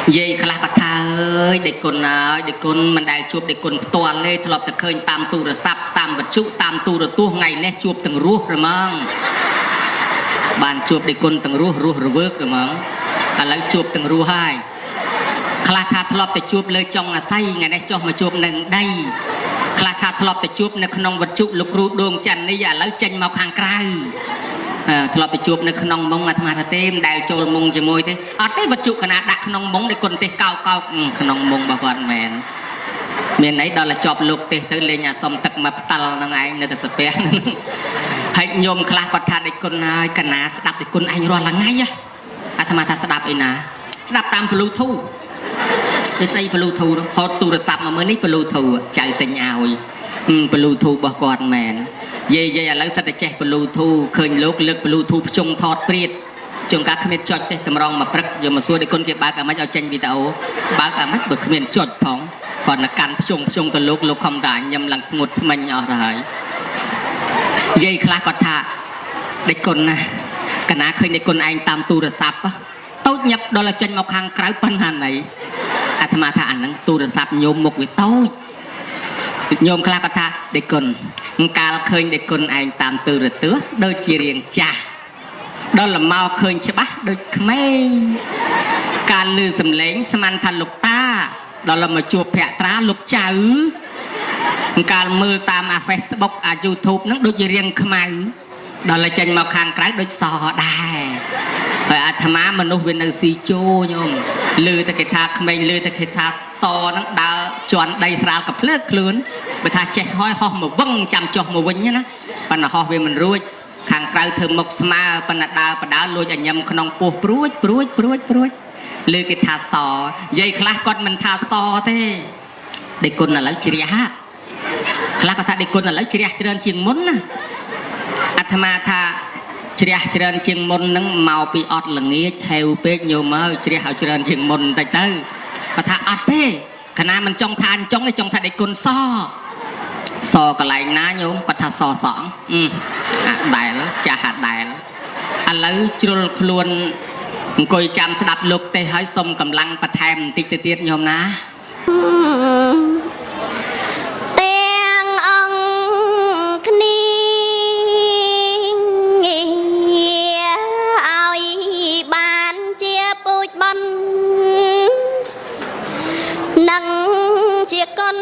dây khla bạc thơi để con mình đại chụp để con toàn lên thọp từ khơi tam tu rồi sắp tam vật trụ tam tu rồi tua ngày nè chụp từng ruột rồi mang bàn chụp để con từng ruột rồi vớt rồi mang lấy chụp từng ruột hai khla thà thọp từ chụp lên trong say ngày nay cho mà chụp nâng đây khla thà thọp từ chụp nè không vật trụ lục ru đuông chăn này giờ lấy chân mọc hàng cày thọp từ chụp nè không mong mà tham thêm đại trôi mông chỉ môi thế ở đây vật trụ cái nào đặt không mong để con tê cao cao không mong bà con mền miền ấy đó là chọp lục tê tới lên nhà xong tật mập tàu năng ai nơi tập bé hãy nhôm khla quạt thà để con cái nào đạp để con anh rồi là ngay á tham thà đạp ấy nè đạp tam bluetooth để xây bluetooth đó hot tu sập mà mới nít bluetooth chạy từ nhà rồi bluetooth bà con mền dây lấy sạch chạy bluetooth khơi lốc lực bluetooth chung thọt priệt chung các khmer chọt để tầm rong mà prek giờ mà xua để con kia ba cả mấy ao tranh video ba cả mấy bực khmer chọt phóng còn là căn chung từ lúc không đã nhầm lằng ngột mình nhỏ rồi dây khla còn thà để con cái nào khơi để con anh tam tu sập tốt nhập đó là tranh một hàng cái pan hàng này tham thà anh năng tu sập nhôm một với tôi nhôm khla còn thà để con cao khơi để con anh tam tu rồi tứa đôi chỉ riêng cha đó là mau khơi chứ bác đôi mấy ca lư sầm lén sầm ăn thành lục ta đó là mà chùa pẹ trá lục cha ca mưa tam Facebook YouTube nó đôi chỉ riêng khmai đó là tranh màu hàng cái đôi sò đài rồi tham á mình nuôi bên nơi si chô nhôm lư ta cái thà mình lư ta cái thà sò nó đã chọn đầy ra cặp lướt lớn bởi thà chạy hói ho mà vâng chạm chọc mà vinh nhá nó và nó ho về mình ruồi hàng cái thường mộc sma và đá lôi ở nhầm con po pruit lư cái thà sò dây khla con mình thà sò thế để con là lấy chia ha khla con thà để con là lấy chia cho nên chiên muốn nè tham thà chia cho nên chiên muốn nâng màu bị ọt là nghĩa heo pê nhiều mơ chia hao cho nên chiên muốn tại tư và thà ọt thế khả năng mình trong thà để con so cái này ná nhôm có thà so sỏng đại lắm cha hạt đại lắm anh lấy chul luôn coi chăm sẽ đập lục tê hỏi xong cầm lăng và thèm tít tít nhôm ná tiếng ông kni ai bàn chia bụi bắn nắng chia con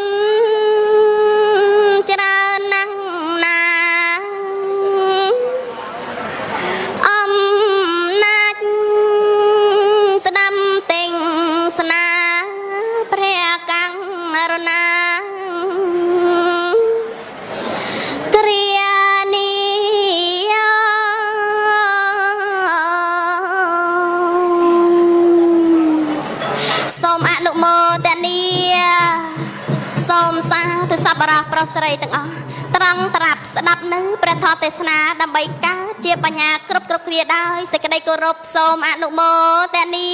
pro sợi từng trăng trap đập nữประทอเทศนาดำใบก้าเจียปัญญาครบเคลียได้สิกระไดกรบสมอนุโมทนี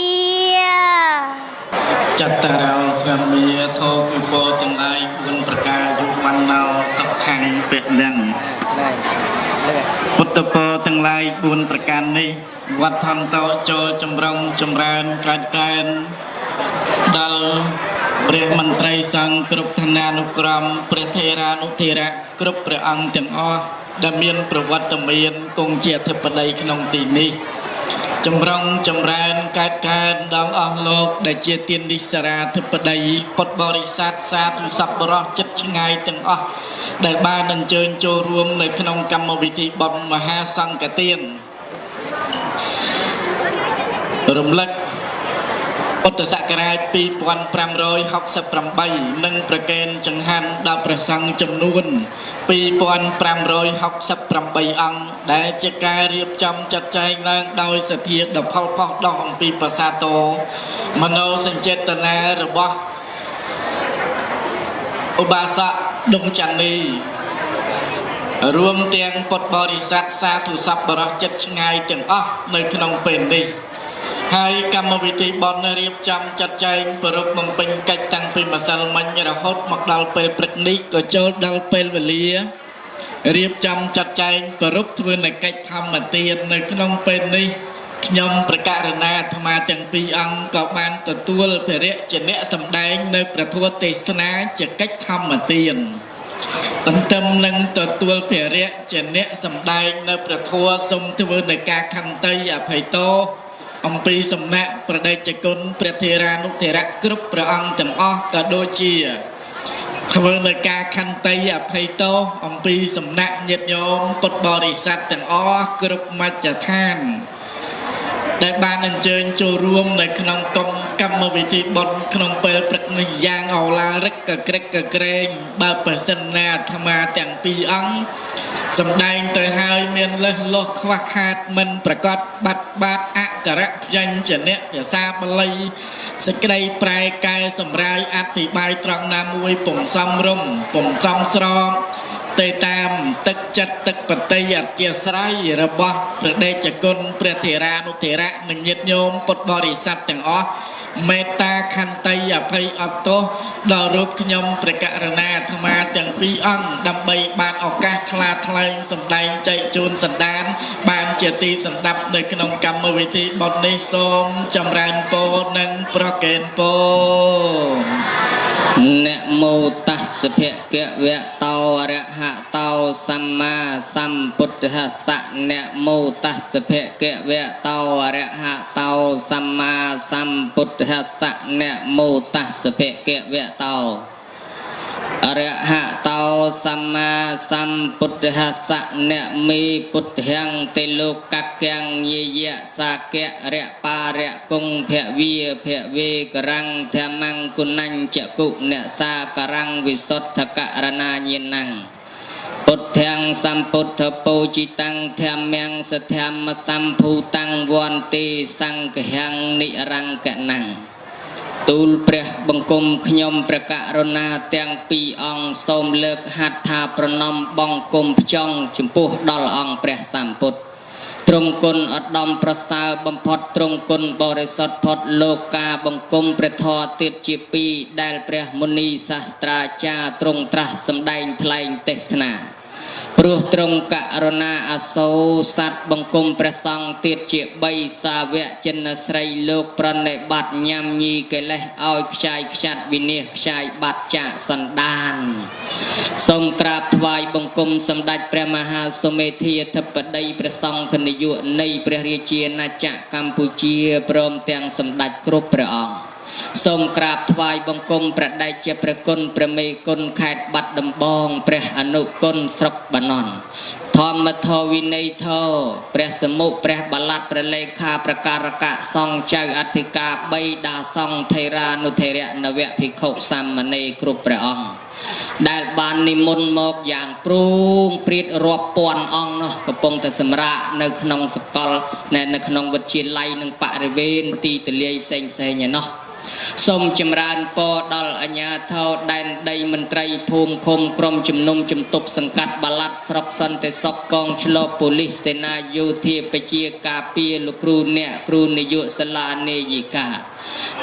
จัตตาเราธรรมีโทกุโปจังไรบุญประกายุวันเนาสักทางเปลี่ยนเรื่องพุทธโปจังไรบุญประการนี้วัดทันโตโจจำรงจำรานการดัลเรียกมันไตรสังกรุบธนานุกรมเปรเทรานุเทระกรุบเปรอังจังอ้อดำเมียนประวัติเมียนกงเจียเทปไลขนมตีนี้จำรงจำรานการดังอ้อโลกได้เจียเตียนดิสราเทปไลปดบริษัทสาธุสับบรอจัดชงายจังอ้อได้บ้านดังเจิญโจรวมในขนมกรรมวิธีบอมมหาสังกเตียนรวมเล็กอุตสาหกรรมปีปอน568นึ่งประเกณฑ์จังหันดาวประสังจำนวนปีปอน568อังได้จะการเรียบจำจัดใจแรงโดยเสถียรดับพอพอดองปีประสาโตมโนสัญเจตนาระบอุบาสะดงจันนีรวมเตียงปดบริษัทสาธุสับบรอจัดชงายจังอ้อในขนมเป็นดีให้กรรมวิธีบอลเรียบจำจัดใจประรบมังเป็นกัจตังเป็นมาสลมันยาหดมักดาลเป็นปรินิก็โจดาลเป็นเวลีเรียบจำจัดใจประรบทวนในกัจธรรมเตียนในขนมเป็นนี้ เ ខ្ញុំប្រកាសណាអាត្មាទាំងពីរអង្គក៏បានទទួលព្រះរាជអ្នកសម្ដែងនៅព្រះធម៌ទេសនាជាកិច្ចធម្មទានទន្ទឹមនឹងទទួលព្រះរាជអ្នកសម្ដែងនៅព្រះធម៌សូមធ្វើនៅការខន្តីអភ័យទោសអំពីសំណាក់ប្រដេជគុណព្រះធេរានុធេរៈគ្រប់ព្រះអង្គទាំងអស់ក៏ដូចជាធ្វើនៅការខន្តីអភ័យទោសអំពីសំណាក់ញាតិញោមពុទ្ធបរិស័ទទាំងអស់គ្រប់មជ្ឈដ្ឋានដែលបានអញ្ជើញចូលរួមនៅក្នុងកម្មវិធីបុណ្យក្នុងពេលព្រឹកនេះយ៉ាងអោឡារឹកកក្រឹកកក្រែងបើប្រសិនណាអាត្មាទាំងពីរអង្គសម្ដែងទៅហើយមានលើសលោះខ្វះខាតមិនប្រកបបាត់អក្ខរព្យញ្ជនៈភាសាបាលីសេចក្តីប្រែកែសម្រាយអធិប្បាយត្រង់ណាមួយពុំសមរម្យពុំចំស្របទៅតាមទឹកចិត្តទឹកបតីអធិស្រ័យរបស់ព្រះដេចគុណព្រះធេរានុធេរៈនិងញាតិញោមពុទ្ធបរិស័ទទាំងអស់មេត្តាខន្តីអភ័យអត់ទោសដល់រូបខ្ញុំព្រះករុណាអាត្មាទាំងពីរអង្គដើម្បីបានឱកាសថ្លាថ្លែងសម្ដែងចែកជូនសន្តានបានជាទីសម្ដាប់នៅក្នុងកម្មវិធីបុណ្យនេះសូមចម្រើនពរនិងប្រគេនពរนะโมตัสสะภะคะวะโตอะระหะโตสัมมาสัมพุทธัสสะนะโมตัสสะภะคะวะโตอะระหะโตสัมมาสัมพุทธัสสะนะโมตัสสะภะคะวะโตอะระหะโตสัมมาสัมพุทธัสสะนะมิพุทธังติโลกักขังเยยะสากะระปาระกุงภะวีภะเวกรังธรรมังกุณัญจะกุเนสากรังวิสุทธกะรณาญนังพุทธังสัมพุทธปูจิตังธรรมังสัทธรรมสัมภูตังวันติสังฆังนิรังกะนังទូលព្រះបង្គំខ្ញុំព្រះករុណាទាំងពីរអង្គសូមលើកហដ្ឋាប្រណម្យបង្គំផ្ចង់ចំពោះដល់អង្គព្រះសម្ពុទ្ធទ្រង់គុណឧត្តមប្រសើរបំផុតទ្រង់គុណបរិសុទ្ធផុតលោកកាបង្គំព្រះធម៌ទៀតជាពីរដែលព្រះមុនីសាស្ត្រាចារ្យទ្រង់ត្រាស់សម្ដែងថ្លែងទេសនាព្រោះទ្រង់ករុណាអាសូរសត្វបង្គំព្រះសង្ឃទៀតជា3សាវកចិនស្រីលោកប្រណិប័តញ៉ាំញីកិលេសឲ្យខ្ចាយខ្ចាត់វិនិច្ឆ័យខ្ចាយបាត់ចាកសន្តានសូមក្រាបថ្វាយបង្គំសម្ដេចព្រះមហាសុមេធាធិបតីព្រះសង្ឃនាយកនៃព្រះរាជាណាចក្រកម្ពុជាព្រមទាំងសម្ដេចគ្រប់ព្រះអង្គសូមក្រាបថ្វាយបង្គំព្រះដេចជាព្រះគុណព្រះមេគុណខេត្តបាត់ដំបងព្រះអនុគុណស្រុកបាណន់ធម្មធរវិន័យធរព្រះសមុព្រះបល័តព្រះលេខាប្រការកៈសង្ឃចៅអធិការបៃតាសង្ឃថេរានុថេរៈនវភិក្ខុសាមណេរគ្រប់ព្រះអង្គដែលបាននិមន្តមកយ៉ាងព្រួងព្រាតរាប់ពាន់អង្គនោះកំពុងតែសម្រាកនៅក្នុងសកលនៅក្នុងវិទ្យាល័យនិងបរិវេណទីទលាយផ្សេងឯណោះសូមចម្រើនពរដល់អាជ្ញាធរដែនដីមន្ត្រីភូមិឃុំក្រុមជំនុំជំទប់សង្កាត់បាឡាត់ស្រុកសន្តិសុខកងឆ្លបប៉ូលីសសេនាយោធាប្រជាការពារលោកគ្រូអ្នកគ្រូនាយកសាលានាយិកា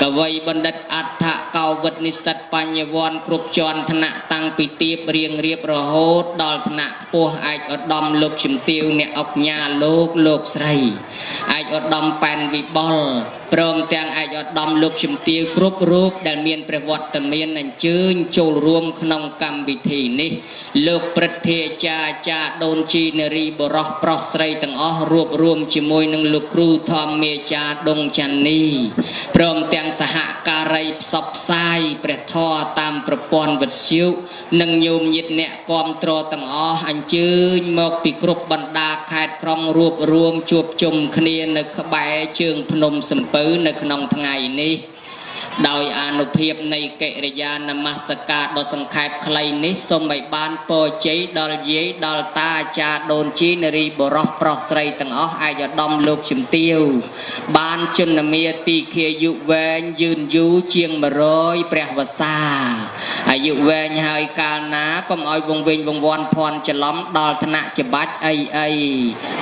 កវីបណ្ឌិតអដ្ឋកោវិទ្យនិស្សិតបញ្ញវន្តគ្រប់ជាន់ថ្នាក់តាំងពីទាបរៀងរៀបរហូតដល់ថ្នាក់ខ្ពស់ឯកឧត្តមលោកជំទាវអ្នកអុកញ៉ាលោកស្រីឯកឧត្តមប៉ែនវិបុលព្រមទាំងឯកឧត្តមលោកជំទាវគ្រប់រូបដែលមានព្រះវត្តមានអញ្ជើញចូលរួមក្នុងកម្មវិធីនេះលោកព្រឹទ្ធាចារ្យចាដូនជីនារីបរោះប្រុសស្រីទាំងអស់រួបរวมជាមួយនឹងលោកគ្រូធម្មាចារ្យដុងចាន់នីព្រមទាំងសហការីផ្សព្វផ្សាយព្រះធម៌តាមប្រព័ន្ធវិទ្យុនិងញោមញាតិអ្នកគាំទ្រទាំងអស់អញ្ជើញមកពីគ្រប់បណ្ដាខេត្តក្រុងរួបរวมជួបជុំគ្នានៅក្បែរជើងភ្នំសំពៅនៅក្នុងថ្ងៃនេះដោយអានុភាពនៃកិរិយានមស្ការដ៏សង្ខេបខ្លីនេះសូមឲ្យបានពរជ័យដល់យាយដល់តាអាចារ្យដូនជីនារីបរោះប្រុសស្រីទាំងអស់ឯកឧត្តមលោកជំទាវបានជន្មាទីឃាយុវែងយឺនយូរជាង100ព្រះវស្សាអាយុវែងហើយកាលណាកុំឲ្យវង្វេងវង្វាន់ភ័ន្តច្រឡំដល់ថ្នាក់ច្បាច់អីឲ្យ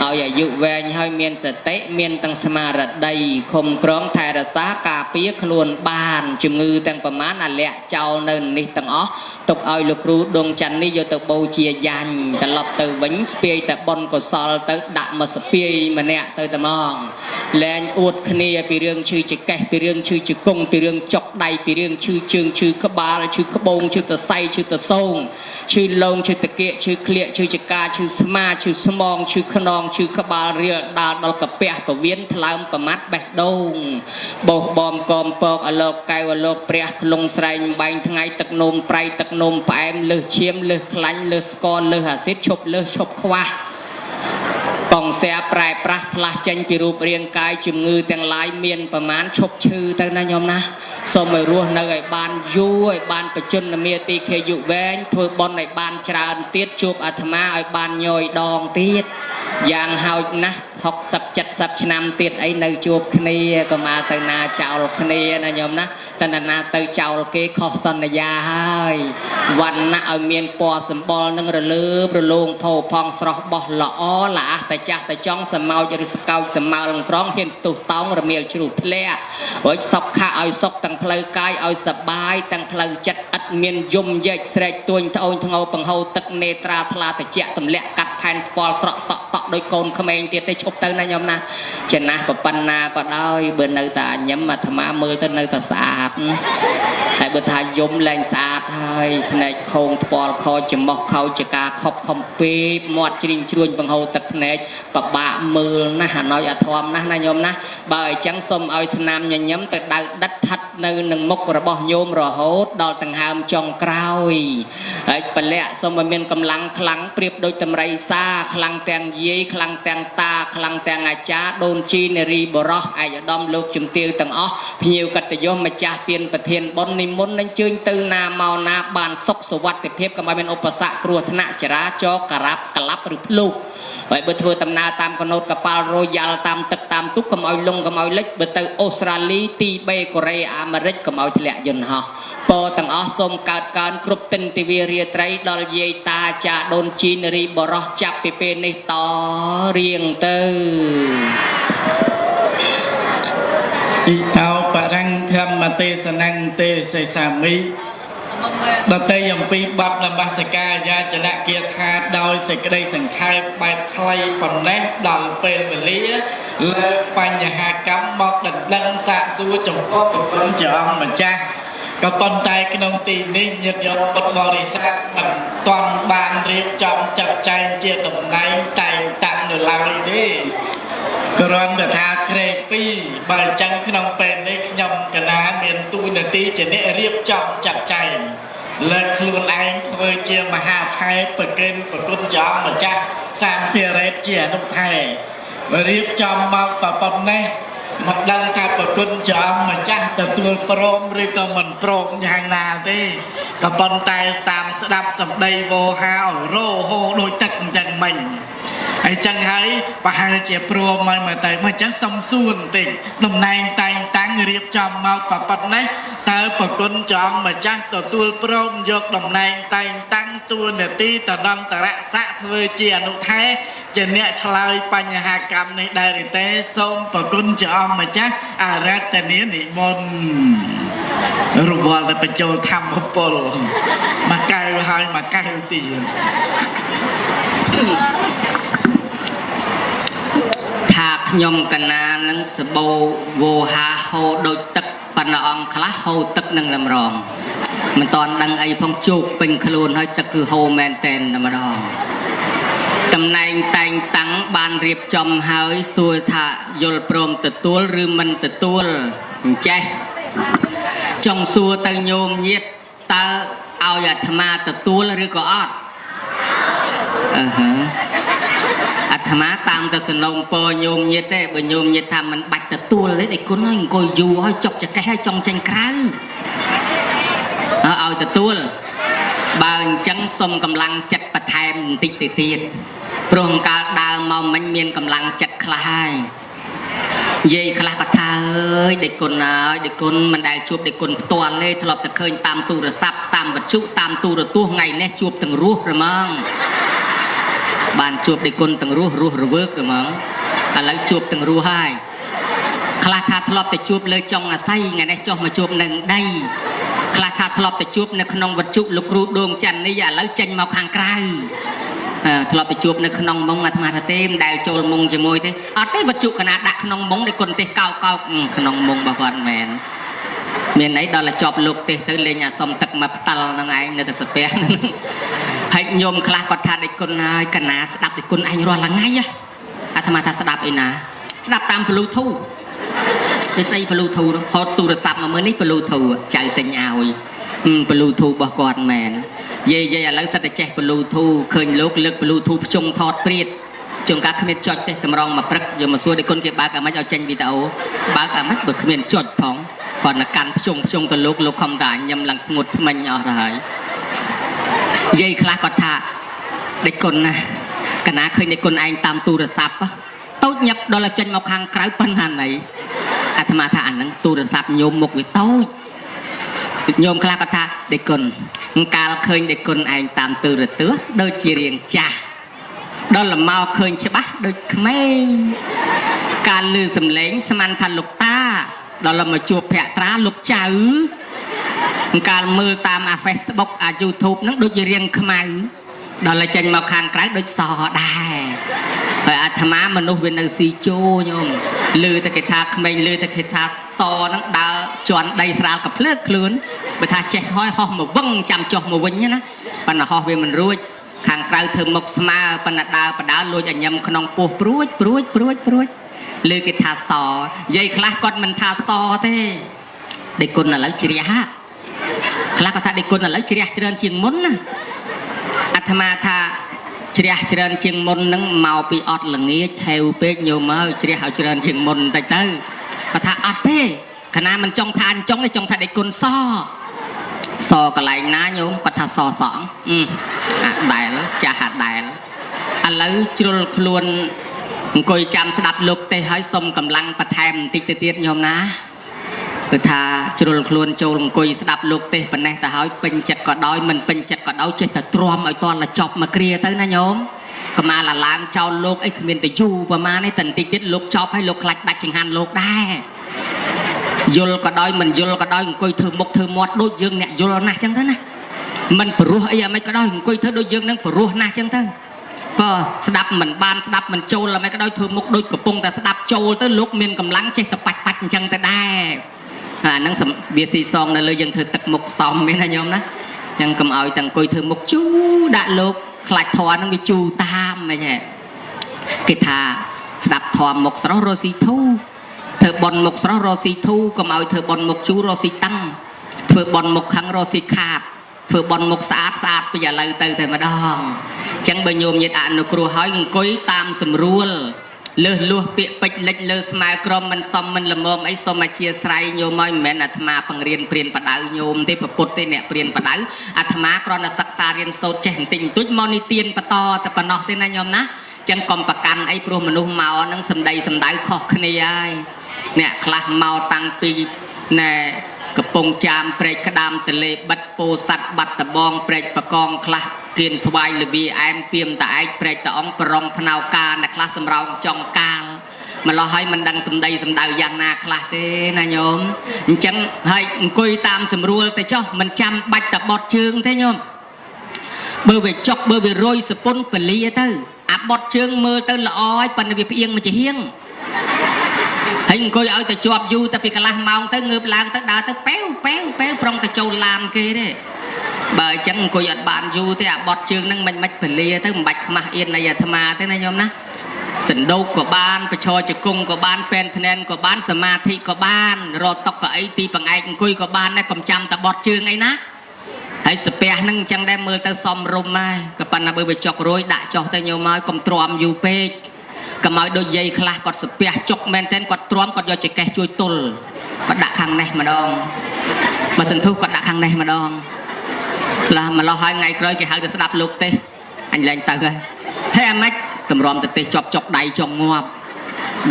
អាយុវែងហើយមានសតិមានទាំងស្មារតីខំក្រងថែរក្សាការពារខ្លួនបាន បានជំងឺទាំងប្រមាណអាលាក់ចោលនៅនេះទាំងអស់ទុកឲ្យលោកគ្រូដងច័ន្ទនេះយកទៅបូជាយ៉ាញ់ត្រឡប់ទៅវិញស្ពាយតែបុណ្យកុសលទៅដាក់មកស្ពាយម្នាក់ទៅតែមកលែងអួតគ្នាពីរឿងឈឺចកេះពីរឿងឈឺជង្គង់ពីរឿងចុកដៃពីរឿងឈឺជើងឈឺក្បាលឈឺក្បូងឈឺសរសៃឈឺតសោងឈឺលងឈឺតកៀកឈឺក្លៀកឈឺចកាឈឺស្មាឈឺស្មងឈឺខ្នងឈឺក្បាលរៀលដាល់ដល់កាពះពវៀនថ្លើមប្រមាត់បេះដូងបោះបំកមពកអលោកកែវអលោកព្រះក្លងស្រែងបែងថ្ងៃទឹកនោមប្រៃទឹកនោមផ្អែមលើសឈាមលើសខ្លាញ់លើសស្ករលើសអាស៊ីតឈប់លើសឈប់ខ្វះបងស្រាប្រែប្រាស់ផ្លាស់ចេញពីរូបរាងកាយជំងឺទាំងឡាយមានប្រមាណឈប់ឈឺទៅណាញោមណាសូមឲ្យរស់នៅឲ្យបានយូរឲ្យបានបច្ចុប្បន្នមាទីខេយុវែងធ្វើបុណ្យឲ្យបានច្រើនទៀតជួបអាត្មាឲ្យបានញយដងទៀតយ៉ាងហោចណាស់60 70ឆ្នាំទៀតអីនៅជួបគ្នាក៏មកទៅណាចោលគ្នាណាញោមណាតណ្ណាទៅចោលគេខុសសន្យាហើយវណ្ណៈឲ្យមានពណ៌សម្បុរនឹងរលើបរលោងផោផង់ស្រស់បោះល្អល្អះតែចាស់តែចង់សមោចឬស្កោចសមើលក្រងហ៊ានស្ទុះតោងរមៀលជ្រុះធ្លាក់រួចសុខខាឲ្យសុខទាំងផ្លូវកាយឲ្យសបាយទាំងផ្លូវចិត្តឥតមានយំយែកស្រែកទួញត្អូញធ្ងោបង្ហូរទឹកនេត្រាថ្លាតិចទម្លាក់កាត់ផែនផ្ពាល់ស្រក់តក់តក់ដោយកូនក្មេងទៀតទៅឈប់ទៅណាញោមណាចំណាស់ប៉ុណ្ណាក៏ដោយបើនៅតែញឹមអាត្មាមើលទៅនៅតែស្អាតហើយបើថាយំលែងស្អាតហើយភ្នែកខោងផ្ពាល់ខច្រមុះខោចកាខប់ខំពេកមាត់ជ្រីងជ្រួញបង្ហូរទឹកភ្នែកពិបាកមើលណាស់អាណយអធមណាស់ណាញោមណាបើអញ្ចឹងសូមឲ្យស្នាមញញឹមទៅដៅដិតថាត់នៅនឹងមុខរបស់ញោមរហូតដល់ដង្ហើមចុងក្រោយហើយពលៈសូមឲ្យមានកម្លាំងខ្លាំងប្រៀបដូចតម្រៃសាខ្លាំងទាំងយាយខ្លាំងទាំងតាខ្លាំងទាំងអាចារ្យដូនជីនារីបរោះឯកឧត្តមលោកជំទាវទាំងអស់ភ្ញៀវកតញ្ញូម្ចាស់ទានប្រធានបុណ្យនិមន្តនឹងជើញទៅណាមកណាបានសុខសុវត្ថិភាពកុំឲ្យមានឧបសគ្គគ្រោះថ្នាក់ចរាចរណ៍ការ៉ាប់ក្លាប់ឬភ្លុកហើយបើធ្វើដំណើរតាមកណូតកប៉ាល់រ៉ូយ៉ាល់តាមទឹកតាមទូកកុំឲ្យលងកុំឲ្យលិចបើទៅអូស្ត្រាលីទីបេកូរ៉េអាមេរិកកុំឲ្យធ្លាក់យន្តហោះពរទាំងអស់សូមកើតកើនគ្រប់ទិនទិវារាត្រីដល់យាយតាចាដូនជីនារីបរោះចាប់ពីពេលនេះតរៀងទៅអ៊ីតោបរង្គធម្មទេសនង្ទេសេសាមិដតេអំពីបទនមស្ការយាចនៈគាថាដោយសេចក្តីសង្ខេបបែបខ្លីប៉ុណ្ណេះដល់ពេលវេលាលើបញ្ហាកម្មមកដណ្ដឹងសាកសួរចំពោះព្រះអង្គជាអង្គម្ចាស់ក៏ប៉ុន្តែក្នុងទីនេះញាតិញោមពុទ្ធបរិស័ទមិនទាន់បានរៀបចំចាត់ចែងជាតំណែងតែងតាំងនៅឡើយទេគ្រាន់តែថាក្រេ2បើអញ្ចឹងក្នុងពេលនេះខ្ញុំកណាមានទូនាទីជាអ្នករៀបចំចាត់ចែងលើកខ្លួនឯងធ្វើជាមហាថែប្រគិនប្រគុណចង់ម្ចាស់សាមភារៈជាអនុថែរៀបចំមកប៉ុណ្ណេះមិនដឹងថាប្រគុណចង់ម្ចាស់ទទួលព្រមឬក៏មិនព្រមយ៉ាងណាទេក៏ប៉ុន្តែតាមស្ដាប់សម្ដីវោហាឲ្យរោហូដូចទឹកអញ្ចឹងមិញហើយចឹងហើយប្រហែលជាព្រមមកតែមកចឹងសុំសួរបន្តិចតំណែងតែងតាំងរៀបចំមកប៉ុណ្ណេះតើប្រគុណចង់ម្ចាស់ទទួលព្រមយកតំណែងតែងតាំងតួនាទីតនន្តរស័ក្តិធ្វើជាអនុថែជាអ្នកឆ្លើយបញ្ហាកម្មនេះដែរទេសូមប្រគុណចង់ម្ចាស់អរតនានិមន្តរវល់តែបញ្ចូលធម្មពលមកកៅហើយមកកៅទៀតថាខ្ញុំកណានឹងសបោវោហាហូដូចទឹកប៉ុន្តែអង្គខ្លះហូទឹកនឹងតែម្ដងមិនតាន់ដឹងអីផងជោគពេញខ្លួនហើយទឹកគឺហូមែនតែនតែម្ដងតំណែងតែងតាំងបានរៀបចំហើយសួរថាយល់ព្រមទទួលឬមិនទទួលអញ្ចេះចង់សួរទៅញោមញាតតើឲ្យអាត្មាទទួលឬក៏អត់អាត្មាតាមទៅសំណូមពរញោមញាតទេបើញោមញាតថាមិនបាច់ទទួលទេឯគុណហើយអង្គុយយូរហើយចុកចកេះហើយចង់ចេញក្រៅឲ្យទទួលបើអញ្ចឹងសុំកម្លាំងចិត្តបន្ថែមបន្តិចទៅទៀតព្រោះកាលដើមមកមិញមានកម្លាំងចិត្តខ្លះហើយនិយាយខ្លះក៏ថាអើយដេកគុណហើយដេកគុណមិនដែលជួបដេកគុណផ្ទាល់ទេធ្លាប់តែឃើញតាមទូរស័ព្ទតាមវិទ្យុតាមទូរទស្សន៍ថ្ងៃនេះជួបទាំងរស់ហ្មងបានជួបដេកគុណទាំងរស់រវើកហ្មងឥឡូវជួបទាំងរស់ហើយ ខ្លះថាធ្លាប់តែជួបលើចុងអាស័យថ្ងៃនេះចុះមកជួបនឹងដីខ្លះថាធ្លាប់តែជួបនៅក្នុងវត្ថុលោកគ្រូដួងច័ន្ទនេះឥឡូវចេញមកខាងក្រៅធ្លាប់តែជួបនៅក្នុងមុងអាត្មាថាទេមិនដែលចូលមុងជាមួយទេអត់ទេវត្ថុកណាដាក់ក្នុងមុងដែលគុណទេសកោកក្នុងមុងរបស់គាត់មែនមានអីដល់តែជាប់លោកទេសទៅលេងអាសុំទឹកមកផ្ដាល់ហ្នឹងឯងនៅតែស្ពះហើយញោមខ្លះគាត់ថាដេចគុណហើយកណាស្ដាប់តែគុណឯងរាល់ថ្ងៃអាត្មាថាស្ដាប់អីណាស្ដាប់តាម Bluetooth ដូចស្អី Bluetooth ហត់ទូរស័ព្ទមកមើលនេះ Bluetooth ចៅទិញឲ្យ Bluetooth របស់គាត់មែនយាយឥឡូវសិតតែចេះ Bluetooth ឃើញលោកលើក Bluetooth ភ្ជុំថតព្រាតជួនកាលគ្មានចុចទេតម្រង់មកព្រឹកយកមកសួរដេចគុណគេបើកអាម៉េចឲ្យចេញវីដេអូបើកអាម៉េចបើគ្មានចុចផងគាត់នឹងកាន់ភ្ជុំទៅលោកខំតាញឹមឡើងស្ងួតថ្មិញអស់ទៅហើយយាយខ្លះគាត់ថាដេចគុណណាកណាឃើញដេចគុណឯងតាមទូរស័ព្ទតូចញឹកដល់តែចេញមកខាងក្រៅប៉ុណ្ណាណីអាត្មាថាអាហ្នឹងទូរស័ព្ទញោមមុខវាតូចញោមខ្លះគាត់ថាដេចគុណកាលឃើញដេចគុណឯងតាមទូរទស្សន៍ដូចជារៀងចាស់ដល់លមកឃើញច្បាស់ដូចក្មេងការលឺសំឡេងស្មានថាលោកតាដល់មកជួបភក្ត្រាលោកចៅកាលមើលតាមអា Facebook អា YouTube ហ្នឹងដូចជារៀងខ្មៅដល់ចេញមកខាងក្រៅដូចសដែរហើយអាត្មាមនុស្សវានៅស៊ីជោញោមលឺតែគេថាក្មេងលឺតែគេថាសហ្នឹងដើរជន់ដីស្រាលក៏ភ្លើកខ្លួនបើថាចេះហោះមកវឹងចាំចុះមកវិញណាប៉ុន្តែហោះវាមិនរួចខាងក្រៅធ្វើមុខស្មើប៉ុន្តែដើរបដាលលួចឲ្យញឹមក្នុងពោះព្រួចលើគេថាសយាយខ្លះគាត់មិនថាសទេដេចគុណឥឡូវជ្រះខ្លះគាត់ថាដេចគុណឥឡូវជ្រះច្រើនជាងមុនណាអាត្មាថាជ្រះច្រើនជាងមុនហ្នឹងមកពីអត់ល្ងាចហេវពេកញោមមកជ្រះឲ្យច្រើនជាងមុនបន្តិចទៅគាត់ថាអត់ទេខណៈមិនចង់ថាអញ្ចឹងទេចង់ថាដេចគុណសកន្លែងណាញោមគាត់ថាសសងអាដែលចាស់អាដែលឥឡូវជ្រុលខ្លួនអង្គុយចាំស្ដាប់លោកទេហើយសុំកម្លាំងបន្ថែមបន្តិចទៅទៀតញោមណាគឺថាជ្រុលខ្លួនចូលអង្គុយស្ដាប់លោកទេប៉ុណ្ណេះទៅហើយពេញចិត្តក៏ដោយមិនពេញចិត្តក៏ដោយចេះតែទ្រាំឲ្យតន់តែចប់មកគ្រាទៅណាញោមកុំអាឡើងចោលលោកអីគ្មានតែយូរប្រហែលនេះតែបន្តិចទៀតលោកចប់ហើយលោកខ្លាច់ដាច់ចង្ហាន់លោកដែរយល់ក៏ដោយមិនយល់ក៏ដោយអង្គុយធ្វើមុខធ្វើមាត់ដូចយើងអ្នកយល់ណាស់ចឹងទៅណាមិនព្រោះអីអាមិនក៏ដោយអង្គុយធ្វើដូចយើងនឹងព្រោះណាស់ចឹងទៅបើស្ដាប់មិនបានស្ដាប់មិនចូលអាមិនក៏ដោយធ្វើមុខដូចកំពុងតែស្ដាប់ចូលទៅលោកមានកម្លាំងចេះតែបាច់អញ្ចឹងទៅដែរអាហ្នឹងវាស៊ីសងនៅលើយើងធ្វើទឹកមុខផ្សំមែនណាញោមណាអញ្ចឹងកុំឲ្យតែអង្គុយធ្វើមុខជូដាក់លោកខ្លាច់ធွာហ្នឹងវាជូតាមហ្មងគេថាស្ដាប់ធွာមុខស្រស់រស់ស៊ីធូធ្វើបន់មុខស្រស់រស់ស៊ីធូកុំឲ្យធ្វើបន់មុខជូរស់ស៊ីតាំងធ្វើបន់មុខខឹងរស់ស៊ីខាតធ្វើបន់មុខស្អាតពីឥឡូវទៅតែម្ដងអញ្ចឹងបើញោមញាតអនុគ្រោះហើយអង្គុយតាមស្រួលលើសលួសពាក្យពេចលិចលើស្មៅក្រមមិនសមមិនល្មមអីសូមអធិស្ឋានញោមឲ្យមិនមែនអាត្មាបង្រៀនព្រានបដៅញោមទេពុទ្ធទេអ្នកព្រានបដៅអាត្មាគ្រាន់តែសិក្សារៀនសូត្រចេះបន្តិចបន្តួចមកនិទានបន្តតែប៉ុណ្ណោះទេណាញោមណាចឹងកុំប្រកាន់អីព្រោះមនុស្សមកហ្នឹងសំដីសំដៅខុសគ្នាហើយអ្នកខ្លះមកតាំងពីណែកំពង់ចាមព្រែកក្តាមទលេបិទពោធិ៍សាត់បាត់ដបងព្រែកបកងខ្លះគៀនស្វាយលវីអែមពីមតាឯកព្រែកតអង្គប្រងភ្នៅការអ្នកខ្លះសម្រោងចុងកាលម្លោះហើយមិនដឹងសំដីសំដៅយ៉ាងណាខ្លះទេណាញោមអញ្ចឹងហើយអង្គុយតាមស្រួលទៅចុះមិនចាំបាច់តបត់ជើងទេញោមបើវាចុកបើវារយសពុនពលាទៅអាបត់ជើងមើលទៅល្អហើយប៉ុន្តែវាផ្អៀងមកជាហៀងហើយអង្គុយឲ្យតែជាប់យូរតែពីកន្លះម៉ោងទៅងើបឡើងទៅដើរទៅប៉ែវប្រងទៅចូលឡានគេទេបើអញ្ចឹងអង្គុយអត់បានយូរទេអាបត់ជើងហ្នឹងមិនពលាទៅមិនបាច់ខ្មាស់អៀននៃអាត្មាទេណាញោមណាសណ្ដូកក៏បានបឈរជង្គង់ក៏បានពេនភ្នែនក៏បានសមាធិក៏បានរត់តុកកៅអីទីបង្អែកអង្គុយក៏បានដែរកុំចាំតែបត់ជើងអីណាហើយស្ពះហ្នឹងអញ្ចឹងដែរមើលទៅសមរម្យហើយក៏ប៉ុន្តែបើវាចុករួយដាក់ចុះទៅញោមហើយកុំទ្រាំយូរពេកកុំឲ្យដូចយាយខ្លះគាត់ស្ពះចុកមែនទែនគាត់ទ្រាំគាត់យកចង្កេះជួយទល់គាត់ដាក់ខាងនេះម្ដងបើសន្ធុះគាត់ដាក់ខាងនេះម្ដងឡាម្លោះហើយថ្ងៃក្រោយគេហៅទៅស្ដាប់លោកទេអញលែងទៅហើយអាម៉េចតម្រាំទៅទេជាប់ចុកដៃចុកងាប់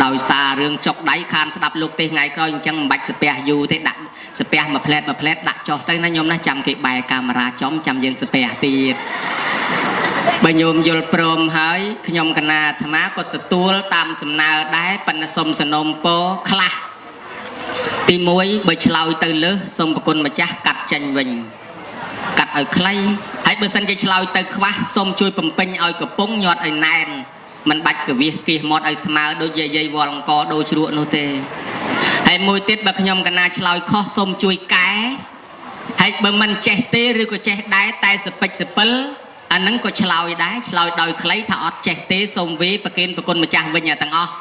ដោយសាររឿងចុកដៃខានស្ដាប់លោកទេថ្ងៃក្រោយអញ្ចឹងមិនបាច់ស្ពះយូរទេដាក់ស្ពះមួយផ្លែតដាក់ចុះទៅណាញោមណាចាំគេបែរកាមេរ៉ាចំចាំយើងស្ពះទៀតបើញោមយល់ព្រមហើយខ្ញុំកណាអាត្មាក៏ទទួលតាមសំណើដែរប៉ុន្តែសុំសនំពោខ្លះ ទី1បើឆ្លោយទៅលើសូមប្រគុណម្ចាស់កាត់ចេញវិញកាត់ឲ្យខ្លីហើយបើសិនជាឆ្លោយទៅខ្វះសូមជួយបំពេញឲ្យកំពុងញាត់ឲ្យណែនមិនបាច់កវិសគៀសមាត់ឲ្យស្មើដូចយាយវល់អង្គដូរជ្រក់នោះទេហើយមួយទៀតបើខ្ញុំកណាឆ្លោយខុសសូមជួយកែហើយបើមិនចេះទេឬក៏ចេះដែរតែសពេចសពិលអានឹងក៏ឆ្លោយដែរឆ្លោយដោយខ្លីថាអត់ចេះទេសូមវេប្រគេនប្រគុណម្ចាស់វិញទាំងអស់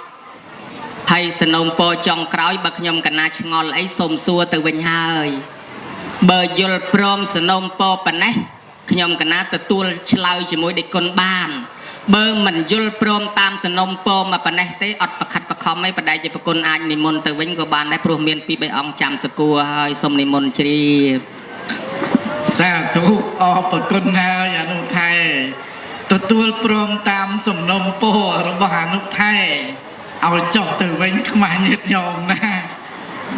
ហើយសនំពរចុងក្រោយបើខ្ញុំកណាឆ្ងល់អីសូមសួរទៅវិញហើយបើយល់ព្រមសនំពរប៉ុណ្ណេះខ្ញុំកណាទទួលឆ្លើយជាមួយដេចគុណបានបើមិនយល់ព្រមតាមសនំពរមកប៉ុណ្ណេះទេអត់ប្រខិតប្រខំអីបដិជាប្រគុណអាចនិមន្តទៅវិញក៏បានដែរព្រោះមានពី3អង្គចាំសគួរហើយសូមនិមន្តជ្រាបសាធុអរប្រគុណហើយអនុថែទទួលព្រមតាមសំណុំពររបស់អនុថែឲ្យចុះទៅវិញខ្មាស់ញាតិញោមណា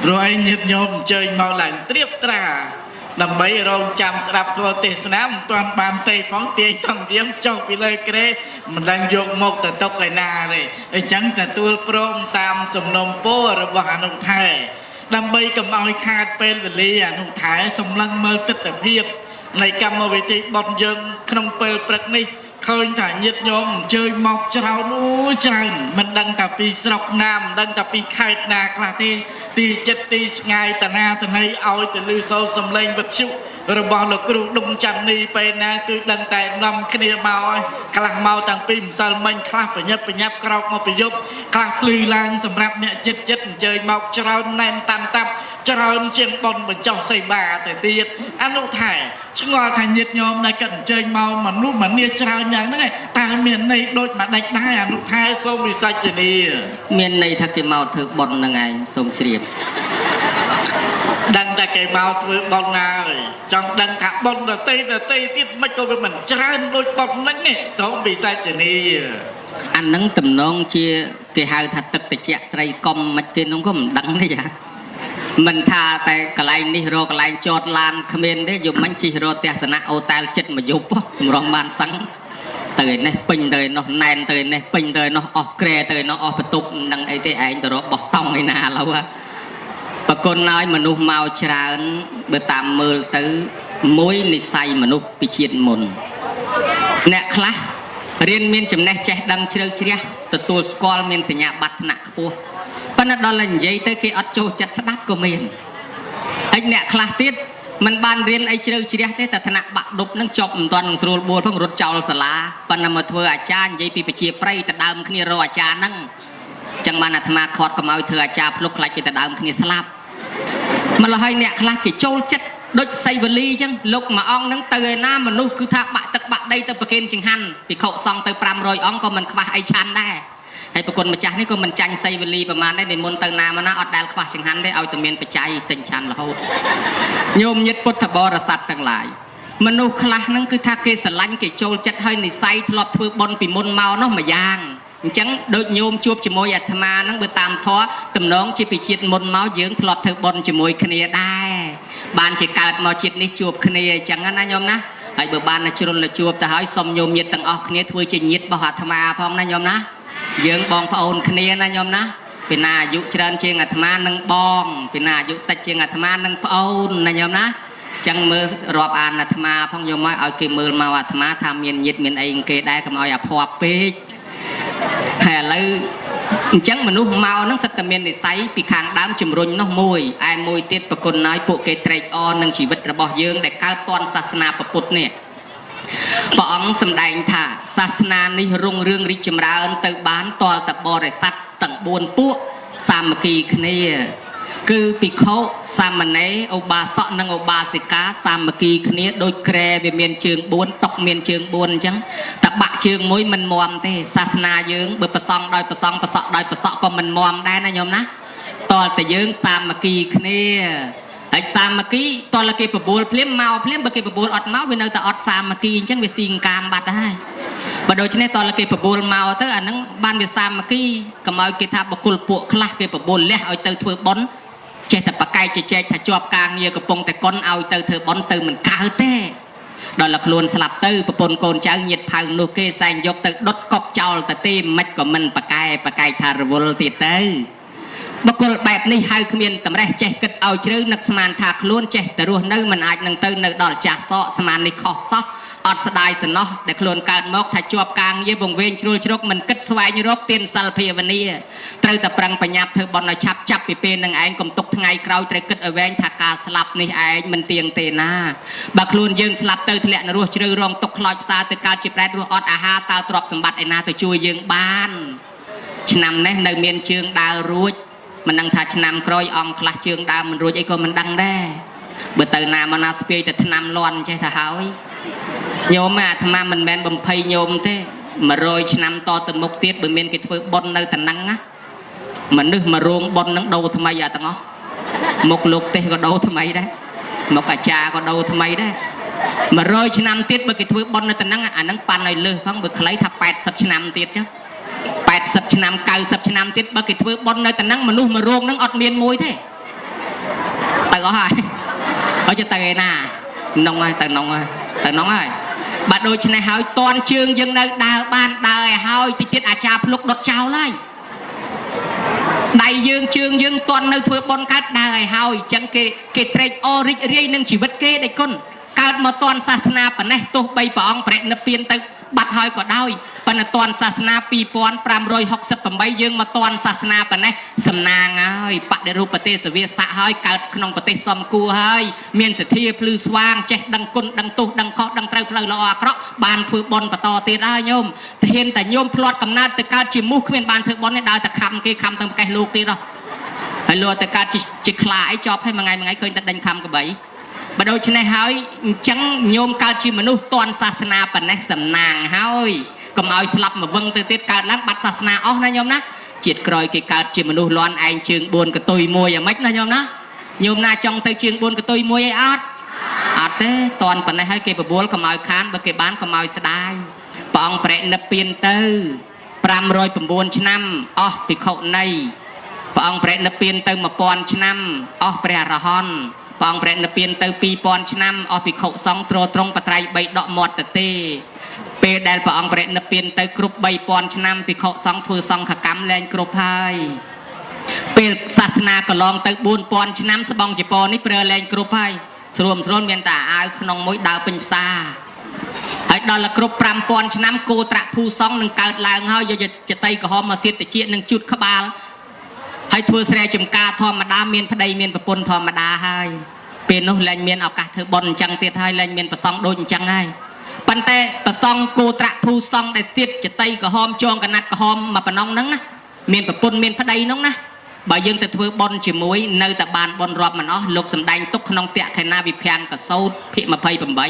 ព្រោះឯងញាតិញោមអញ្ជើញមកឡើងត្រៀបត្រាដើម្បីរងចាំស្ដាប់ធម៌ទេសនាមិនទាន់បានទេផងទាញទាំងយាមចុះពីលើក្រេមិនដឹងយកមកទៅទុកឯណាទេអញ្ចឹងទទួលព្រមតាមសំណុំពររបស់អនុថែដើម្បីកុំឲ្យខាតពេលវេលាអនុថែសម្លឹងមើលទស្សនភាពនៃកម្មវិធីបន់យើងក្នុងពេលព្រឹកនេះឃើញថាញាតិញោមអញ្ជើញមកច្រើនច្រើនមិនដឹងថាពីស្រុកណាមិនដឹងថាពីខេត្តណាខ្លះទេទីចិត្តទីឆ្ងាយតាណាតណីឲ្យទៅលឺសូរសំឡេងវិទ្យុរបស់លោកគ្រូដុំច័ន្ទនីពេលណាគឺដឹងតែនាំគ្នាមកហើយខ្លះមកតាំងពីម្សិលមិញខ្លះប្រញាប់ក្រោកមកប្រយុទ្ធខ្លះភ្លឺឡើងសម្រាប់អ្នកចិត្តអញ្ជើញមកច្រើនណែនតាន់តាប់ច្រើនជាងបនបញ្ចុះសីបាទៅទៀតអនុថែឆ្ងល់ថាញាតិញោមដែលគាត់អញ្ជើញមកមនុស្សម្នាច្រើនយ៉ាងហ្នឹងតើមានន័យដូចម្ដេចដែរអនុថែសូមវិសាចនីមានន័យថាគេមកធ្វើបន់ហ្នឹងឯងសូមជ្រាបដឹងតែគេមកធ្វើបន់ណាហើយចង់ដឹងថាបន់ដតេទៀតមិនក៏វាមិនច្រើនដូចបន់ហ្នឹងទេសូមវិសាចនីអាហ្នឹងតំណងជាគេហៅថាទឹកត្រជាក់ត្រីកុំមិនគេនោះក៏មិនដឹងទេចាមិនថាតែកន្លែងនេះរកកន្លែងចតឡានគ្មានទេយប់មិញជិះរកទស្សនៈអូតែលចិត្តមួយយប់ចម្រងបានសឹងទៅឯនេះពេញទៅឯនោះណែនទៅឯនេះពេញទៅឯនោះអស់ក្រែទៅឯនោះអស់បន្ទប់នឹងអីទេឯងទៅរកបោះតង់ឯណាឥឡូវប្រគុណឲ្យមនុស្សមកច្រើនបើតាមមើលទៅមួយនិស័យមនុស្សពីជាតិមុនអ្នកខ្លះរៀនមានចំណេះចេះដឹងជ្រៅជ្រះទទួលស្គាល់មានសញ្ញាបត្រថ្នាក់ខ្ពស់ប៉ុន្តែដល់តែនិយាយទៅគេអត់ចូលចិត្តស្ដាប់ក៏មានហើយអ្នកខ្លះទៀតមិនបានរៀនអីជ្រៅជ្រះទេតែថ្នាក់បាក់ដប់នឹងចប់មិនទាន់នឹងស្រួលបួលផងរត់ចោលសាលាប៉ុន្តែមកធ្វើអាចារ្យនិយាយពីបជាប្រៃទៅដើមគ្នារកអាចារ្យហ្នឹងចឹងបានអាត្មាខត់កុំឲ្យធ្វើអាចារ្យភ្លុកខ្លាចគេទៅដើមគ្នាស្លាប់ម្ល៉េះហើយអ្នកខ្លះគេចូលចិត្តដូចសៃវលីចឹងលោកមួយអង្គហ្នឹងទៅឯណាមនុស្សគឺថាបាក់ទឹកបាក់ដីទៅប្រគេនចង្ហាន់ភិក្ខុសង្ឃទៅ500អង្គក៏មិនខ្វះអីឆាន់ដែរហើយប្រគុណម្ចាស់នេះក៏មិនចាញ់សៃវលីប្រមាណដែរនិមន្តទៅណាមកណាអត់ដែលខ្វះចង្ហាន់ទេឲ្យតែមានបច្ច័យទិញឆាន់រហូតញោមញាតិពុទ្ធបរិស័ទទាំងឡាយមនុស្សខ្លះហ្នឹងគឺថាគេស្រឡាញ់គេចូលចិត្តហើយនិស័យធ្លាប់ធ្វើបុណ្យពីមុនមកនោះមួយយ៉ាងអញ្ចឹងដូចញោមជួបជាមួយអាត្មាហ្នឹងបើតាមធម៌តំណងជាពីជាតិមុនមកយើងធ្លាប់ធ្វើបុណ្យជាមួយគ្នាដែរបានជាកើតមកជាតិនេះជួបគ្នាអញ្ចឹងណាញោមណាហើយបើបានជ្រុលជួបទៅហើយសុំញោមញាតិទាំងអស់គ្នាធ្វើជាញាតិរបស់អាត្មាផងណាញោមណាយើងបងប្អូនគ្នាណាញោមណាពីណាអាយុច្រើនជាងអាត្មានឹងបងពីណាអាយុតិចជាងអាត្មានឹងប្អូនណាញោមណាចឹងមើលរាប់អានអាត្មាផងយកមកឲ្យគេមើលមកអាត្មាថាមានញាតិមានអីគេដែរកុំឲ្យអាភ័ព្វពេកហើយឥឡូវអញ្ចឹងមនុស្សមកហ្នឹងសិតតែមាននិស័យពីខាងដើមជំរុញនោះមួយឯមួយទៀតប្រគុណឲ្យពួកគេត្រេកអរនឹងជីវិតរបស់យើងដែលកើតតនសាសនាពុទ្ធនេះព្រះអង្គសម្ដែងថាសាសនានេះរុងរឿងរីកចម្រើនទៅបានតលតបរិស័ទទាំង4ពួកសាមគ្គីគ្នាគឺភិក្ខុសាមណេរឧបាសកនិងឧបាសិកាសាមគ្គីគ្នាដូចក្រែវាមានជើង4តុកមានជើង4អញ្ចឹងតែបាក់ជើងមួយមិនមាំទេសាសនាយើងបើប្រសង់ដោយប្រសង់ប្រសក់ដោយប្រសក់ក៏មិនមាំដែរណាញោមណាតលតែយើងសាមគ្គីគ្នាហើយសាមគ្គីតលគេបបួលភ្លាមមកភ្លាមបើគេបបួលអត់មកវានៅតែអត់សាមគ្គីអញ្ចឹងវាស៊ីកាមបាត់ហើយបើដូច្នេះតលគេបបួលមកទៅអាហ្នឹងបានវាសាមគ្គីកុំឲ្យគេថាបកុលពួកខ្លះគេបបួលលះឲ្យទៅធ្វើបុណ្យចេះតែបកែកជែកថាជាប់ការងារកំពុងតែកុនឲ្យទៅធ្វើបុណ្យទៅមិនកើតទេដល់តែខ្លួនស្លាប់ទៅប្រពន្ធកូនចៅញាតិថៅនោះគេសែងយកទៅដុតកប់ចោលទៅទេមិនក៏មិនបកែកថារវល់ទៀតទៅ บกลแบบนี้ให้ขมิ้นตำแหน่งเจ๊กึดเอาเชื้อนักสมานถากล้วนเจ๊แต่รัวเนื้อมันอาจนั่งเตยเนื้อดอลจากซอสมานในคอซออดสดายสนอแต่คลวนการมอกถ้าจวบกลางเยี่ยบงเวนชรุชรกมันกึดสวายยรกเตียนซัลเพียวันนี้เตยแต่ปรังปัญญาเธอบอลชับจับปีเป็นนางไอ้กลมตกทั้งไงกราวเตยกึดเอาแวงถากาสลับในไอ้มันเตียงเตนาบักคลวนยืงสลับเตยทะเลนรัวเชื้อรองตกคลอยซาเตยการจีบแรดรัวอดอาหาตาตรอบสมบัติไอ้นาเตยช่วยยืงบ้านชนำเนี่ยในเมียนเชืองดาวรุ่ยมันดังทัชนำกรอยองคลาเชืองดาวมันรุ่ยไอ้ก็มันดังได้เบื่อเตยนามันนาสเปียแต่ทนำลอนใช่ถ้าหายโยมอาธรรมะมันแมนบ่มเพยโยมเต้มาโรยชนำต่อตมุกเตี้ยบ่เมียนกิจเพื่อบนในแต่นังนะมันนึกมาโรงบนนังดูทำไมอย่าตั้งอ๋อมกลุกเต้ก็ดูทำไมได้มกอาจารย์ก็ดูทำไมได้มาโรยชนำเตี้ยบ่กิจเพื่อบนในแต่นังอ่ะนังปันในเลือดพังบ่ใครทัก80ชนำเตี้ยจ้ะ80ชนำ90ชนำเตี้ยบ่กิจเพื่อบนในแต่นังมนุษย์มาโรงนังอดเมียนมวยเต้แต่ก็หายเขาจะเตยหน้าน้องไอ้แต่น้องไอ้แต่น้องไอ้บัดโดยชนะหายตอนเชิงยังได้ดาวบ้านดาวหายติดติดอาชาพลุกดดเจ้าไล่ได้ยืงเชิงยืงตอนในเพื่อบนกัดดาวหายจังเกเตรออริเรียนึงชีวิตเกได้ก้นการมาตอนศาสนาปนเนตัวใบปองเปรตนเปียนแต่บัดหายก็ได้ปนตอนศาสนาปีปอน560 ใบยืงมาตอนศาสนาปนเนสำนางหายปะเดรุปเตสเวียสะหายเกิดขนมปฏิสมกูหายเมียนเสถียพลือสว่างเจ็ดดังกุนดังตุดังเคาะดังเตรพลอยละอเคราะห์บานเพื่อบอลปะตอตีได้โยมเห็นแต่โยมพลอดกำนาตแต่การจิมุขเมียนบานเพื่อบอลเนี่ยดาวแต่คำกี่คำตั้งแต่ลูกตีหรอให้รัวแต่การจิคลายจอบให้มาไงเคยแต่ดังคำกับใบบัดโดยชนะหายจังโยมการจิมนุษย์ตอนศาสนาปนเนสำนางหายก็มาเอาสลับมาเวงติดการล้างบัตรศาสนาอ๋อนะโยมนะจิตกรอยกิการจิมนุษย์ล้อนไอเชิงบนกระตุยมวยอย่างไม่นะโยมนะโยมนาจงเตยเชิงบนกระตุยมวยไออัดเต้ตอนปนให้เก็บบัวก็มาเอาคานบัเก็บบ้านก็มาเอาสดายปองเปรนเปียนเตอ500 ชนำอ๋อปิเขาในปองเปรนเปียนเตอมาปอนชนำอ๋อเปรระหอนปองเปรนเปียนเตอ2000 ชนำอ๋อปิเขา2ตรงปะไตรใบดอกหมดเต้เปเดลปองเปรนเปียนเตอกรุบใบปอนชนำปิเขา2ถือ2ขกำแรงกรุบไพ่เปศาสนากลองเตอ4,000 ชนำสบองจีปอนี่เปรแรงกรุบไพ่สรวมเมียนตาเอาขนมมวยดาวเป็นซาไอ้ดอลกรุบ5,000 ชนำกูตระผู้2หนึ่งเกิดลางเฮาจะไตกระหอมมาเสียตะเจีย1จุดขบาลให้ทัวร์แสดงจำกาธรรมดาเมียนพดายเมียนประปนธรรมดาให้เป็นนุ่งแรงเมียนเอากาเธอบอลจังเตียให้แรงเมียนประซองโดนจังให้ปันเตประซองกูตระผู้ซองได้เสียจะไตกระหอมจองกันนัดกระหอมมาปนองนั่งนะเมียนประปนเมียนพดายน้องนะบ่ยังแต่ทัวร์บอลจิมวยในแต่บานบอลรอบมันอ๋อลูกสำแดงตุกขนมเตะไข่นาวิพยานกับโซ่พิมาเพย์ปมใบ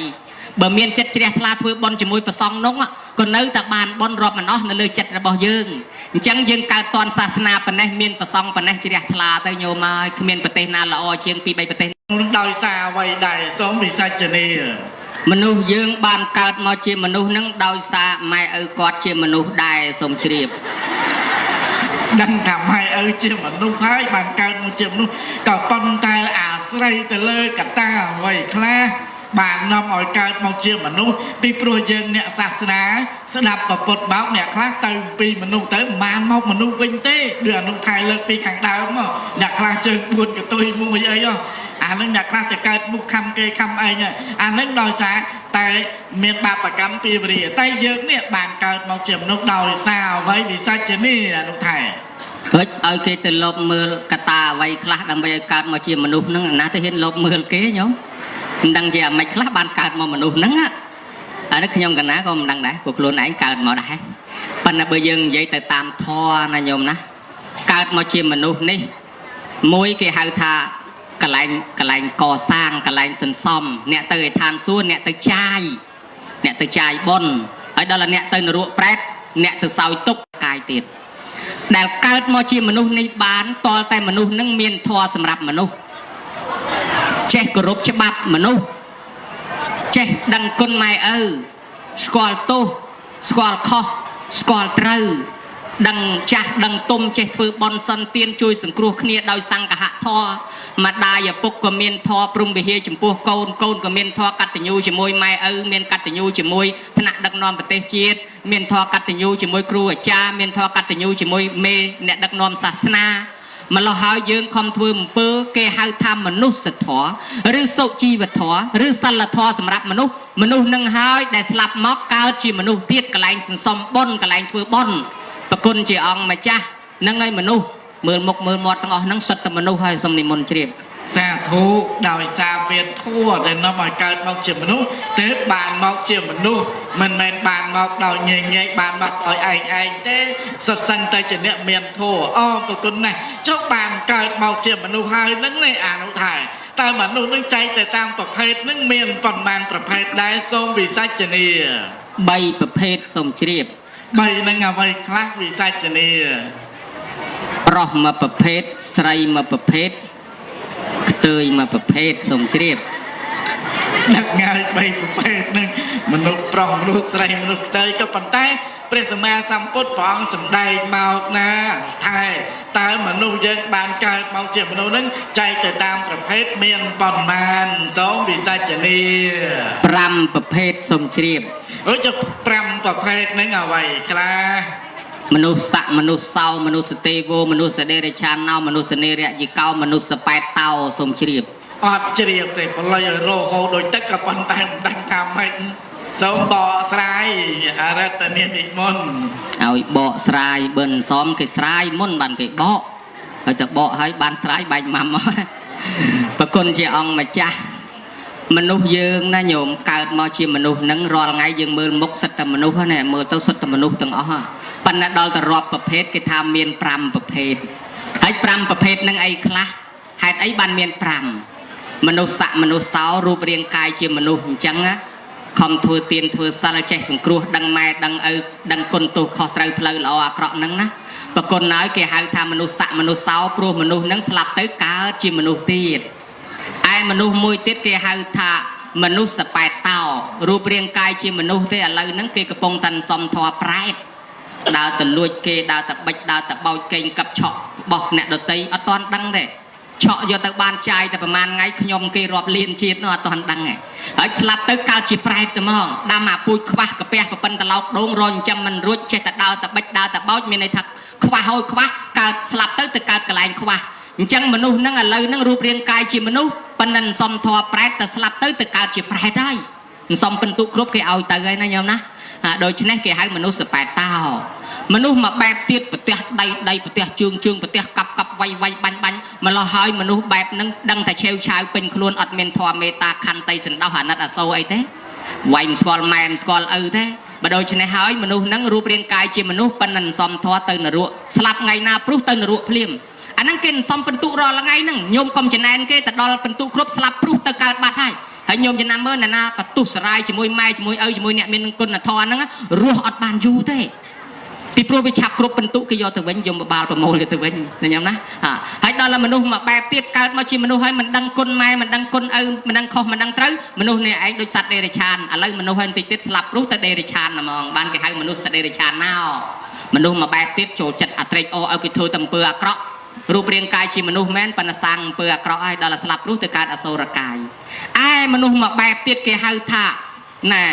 บ่เมียนจัดเจียทลาทัวร์บอลจิมวยประซองน้องอ่ะก็ในแต่บานบอลรอบมันอ๋อในเลยจัดระบอบยืงจังยังการตอนศาสนาปนเนเมียนประซองปนเนเจียทลาเตยโยมาเมียนประเทศนาละอเชียงปีใบประเทศดอยซาไว้ได้สมวิสัชนีมนุษย์ยืงบานเกิดมาเชียมนุษย์นั่งดอยซาไม่กอดเชียมนุษย์ได้สมชีพดังทำให้เชียมนุษย์ให้บานเกิดมาเชียมนุษย์กับปนตายอาศัยแต่เลยกับตาไว้คลาบานนำออยการมองเชียมนุษย์ปีโปรยเนี่ยศาสนาสนับกับปดบ้าเนี่ยคลาเติมปีมนุษย์เติมมามองมนุษย์วิ่งเต้เดือนนุษย์ไทยเลิกปีขังดาวมั้งอยากคลาเจอบุญกับตัวมุ้ยเอ้ยนั้นอยากคลาจะเกิดมุกคำเกยคำไอ้เนี่ยนั้นดอยสาแต่เมียนบาปกรรมปีบรีใต้เยอะเนี่ยบานเกิดมองเชียมนุษย์ดอยซาไว้วิสัชนีนุษย์ไทยเฮ้ยเอาเกตลบมือกระตาไว้คลาดำไปการมาเชียมนุษย์นั่งนะที่เห็นลบมือเก๋ยงดังจะไม่คลาบานการมนุษย์นั่งอ่ะอันนี้ขยมกันนะก็มันดังได้พวกลุนไหนการมาได้ปัญหาเบยังยัยแต่ตามทอนะโยมนะการมาเชียมนุษย์นี่มวยเกี่ยหาทากระไรก่อสร้างกระไรสันซ่อมเนี่ยเตยทานสู้เนี่ยเตยใจบนไอ้ดอลเนี่ยเตยนรุแปรเนี่ยเตยเสาตุกกายติดแต่การมาเชียมนุษย์ในบ้านตอแต่มนุษย์นั่งเมียนทอสำหรับมนุษย์เจ๊กรุบฉบับมนุษย์เจ๊ดังคนไม่สกอลโตสกอลคอสกอลเตอร์ดังจักดังตุ่มเจ๊ถือบอลสันเตียนช่วยสังครูขณีดาวสังกะหะทอมาได้อย่าปกก็เมียนทอปรุงไปเฮียจมพวกโกนก็เมียนทอกัตยูจมวยไม่เมียนกัตยูจมวยธนาดักนอมประเทศจีนเมียนทอกัตยูจมวยครูอาจารย์เมียนทอกัตยูจมวยเมเนี่ยดักนอมศาสนา ម្លោះហើយយើងខំធ្វើអំពើគេហៅថាមនុស្សធម៌ឬសុជីវធម៌ឬសិលធម៌សម្រាប់មនុស្សនឹងហើយដែលស្លាប់មកកើតជាមនុស្សទៀតកន្លែងសន្សំបុណ្យកន្លែងធ្វើបុណ្យប្រគុណជាអង្គម្ចាស់នឹងឲ្យមនុស្សមើលមុខមើលមាត់ទាំងអស់ហ្នឹងសុទ្ធតែមនុស្សហើយសូមនិមន្តជ្រាបសាធុដោយសារវាធัวដែលនាំឲ្យកើតមកជាមនុស្សទើបបានមកជាមនុស្សមិនមែនបានមកដោយញញែកបានមកឲ្យឯងទេសុទ្ធសឹងតែជាអ្នកមានធัวអរប្រគុណណាស់ចុះបានកើតមកជាមនុស្សហើយនឹងនេះអានោះថែតើមនុស្សនឹងចែកទៅតាមប្រភេទនឹងមានប៉ុន្មានប្រភេទដែរសូមវិសាចនី3ប្រភេទសូមជ្រាប3នឹងអ្វីខ្លះវិសាចនីប្រុសមួយប្រភេទស្រីមួយប្រភេទខ្ទើយមួយប្រភេទសូមជ្រាបដាក់ងាយ3ប្រភេទនឹងមនុស្សប្រុសមនុស្សស្រីមនុស្សខ្ទើយក៏ប៉ុន្តែព្រះសម្មាសម្ពុទ្ធព្រះអង្គសម្ដែងមកណាថែតើមនុស្សយើងបានកើតមកជាមនុស្សនឹងចែកទៅតាមប្រភេទមានប៉ុន្មានសូមវិសាចនី5ប្រភេទសូមជ្រាបអូចុះ5ប្រភេទនឹងអ្វីខ្លះមនុស្សស័កមនុស្សសោមនុស្សទេវមនុស្សដេរឆានណោមនុស្សនេរយិកោមនុស្សប៉ែតតោសូមជ្រាបអត់ជ្រាបទេបល័យរោហោដូចទឹកក៏ប៉ុន្តែមិនដឹងថាម៉េចសូមបកស្រាយអរតនិមន្តឲ្យបកស្រាយបិណ្ឌសមគេស្រាយមុនបានគេបកហើយទៅបកឲ្យបានស្រាយបែកម៉ាំមកប្រគុណជាអង្គម្ចាស់មនុស្សយើងណាញោមកើតមកជាមនុស្សនឹងរាល់ថ្ងៃយើងមើលមុខសិតតែមនុស្សណាមើលទៅសិតតែមនុស្សទាំងអស់ប៉ុន្តែដល់ទៅរាប់ប្រភេទគេថាមាន5ប្រភេទហើយ5ប្រភេទនឹងអីខ្លះហេតុអីបានមាន5មនុស្សស័កមនុស្សសោរូបរាងកាយជាមនុស្សអញ្ចឹងណាខំធ្វើទានធ្វើសិលចេះសង្គ្រោះដឹងម៉ែដឹងឪដឹងគុណទោសខុសត្រូវផ្លូវល្អអាក្រក់ហ្នឹងណាប្រគុណហើយគេហៅថាមនុស្សស័កមនុស្សសោព្រោះមនុស្សហ្នឹងស្លាប់ទៅកើតជាមនុស្សទៀតឯមនុស្សមួយទៀតគេហៅថាមនុស្សប៉ែតតោរូបរាងកាយជាមនុស្សទេឥឡូវហ្នឹងគេកំពុងតែសំធរប្រែតដើរទៅលួចគេដើរទៅបិចដើរទៅបោចកេងកាប់ឆក់បោះអ្នកដតីអត់ទាន់ដឹងទេឆក់យកទៅបានចាយតែប្រហែលថ្ងៃខ្ញុំគេរាប់លានជាតិនោះអត់ទាន់ដឹងទេហើយស្លាប់ទៅកើតជាប្រែតទៅហ្មងដាំអាពូជខ្វះកាពះប្រពន្ធតឡោកដូងរញចាំមិនរួចចេះតែដើរទៅបិចដើរទៅបោចមានន័យថាខ្វះហើយខ្វះកើតស្លាប់ទៅកើតកន្លែងខ្វះអញ្ចឹងមនុស្សហ្នឹងឥឡូវហ្នឹងរូបរាងកាយជាមនុស្សប៉ុន្តែសំធរប្រែតតែស្លាប់ទៅកើតជាប្រែតហើយសំពិន្ទុគ្រប់គេឲ្យទៅហើយណាញោមណាដូច្នេះគេហៅមនុស្សប៉ែតតោមនុស្សមកបែបទៀតប្រទះដៃប្រទះជើងប្រទះកាប់វាយបាញ់ម្លោះហើយមនុស្សបែបហ្នឹងដឹងតែឆេវឆាវពេញខ្លួនអត់មានធម៌មេត្តាខន្តីសន្តោសអាណិតអាសូរអីទេវាយមិនស្គាល់ម៉ែមិនស្គាល់ឪទេបើដូច្នេះហើយមនុស្សហ្នឹងរូបរាងកាយជាមនុស្សប៉ុន្តែសំធម៌ទៅនរកស្លាប់ថ្ងៃណាព្រោះទៅនរកភ្លាមអាហ្នឹងគេសំពិន្ទុរាល់ថ្ងៃហ្នឹងញោមកុំចំណែនគេទៅដល់ពិន្ទុគ្រប់ស្លាប់ព្រោះទៅកើតបាត់ហើយញោមចំណាំមើលណាបទុសរាយជាមួយម៉ែជាមួយឪជាមួយអ្នកមានគុណធម៌ហ្នឹងរស់អត់បានយូរទេពីព្រោះវាឆាប់គ្រប់ពិន្ទុគេយកទៅវិញយមបាលប្រមូលយកទៅវិញណាញោមណាហើយដល់មនុស្សមកបែបទៀតកើតមកជាមនុស្សហើយមិនដឹងគុណម៉ែមិនដឹងគុណឪមិនដឹងខុសមិនដឹងត្រូវមនុស្សនេះឯងដូចសត្វដេរឆានឥឡូវមនុស្សហើយបន្តិចទៀតស្លាប់ព្រោះទៅដេរឆានហ្មងបានគេហៅមនុស្សសត្វដេរឆានណោមនុស្សមកបែបទៀតចូលចិត្តអាត្រេកអរឲ្យគេធ្វើតែអំពើអាក្រក់រូបរាងកាយជាមនុស្សមែនប៉ុន្តែសាងអំពើអាក្រក់ហើយដល់ស្លាប់ព្រោះទៅកើតអសូរកាយឯមនុស្សមកបែបទៀតគេហៅថាណែ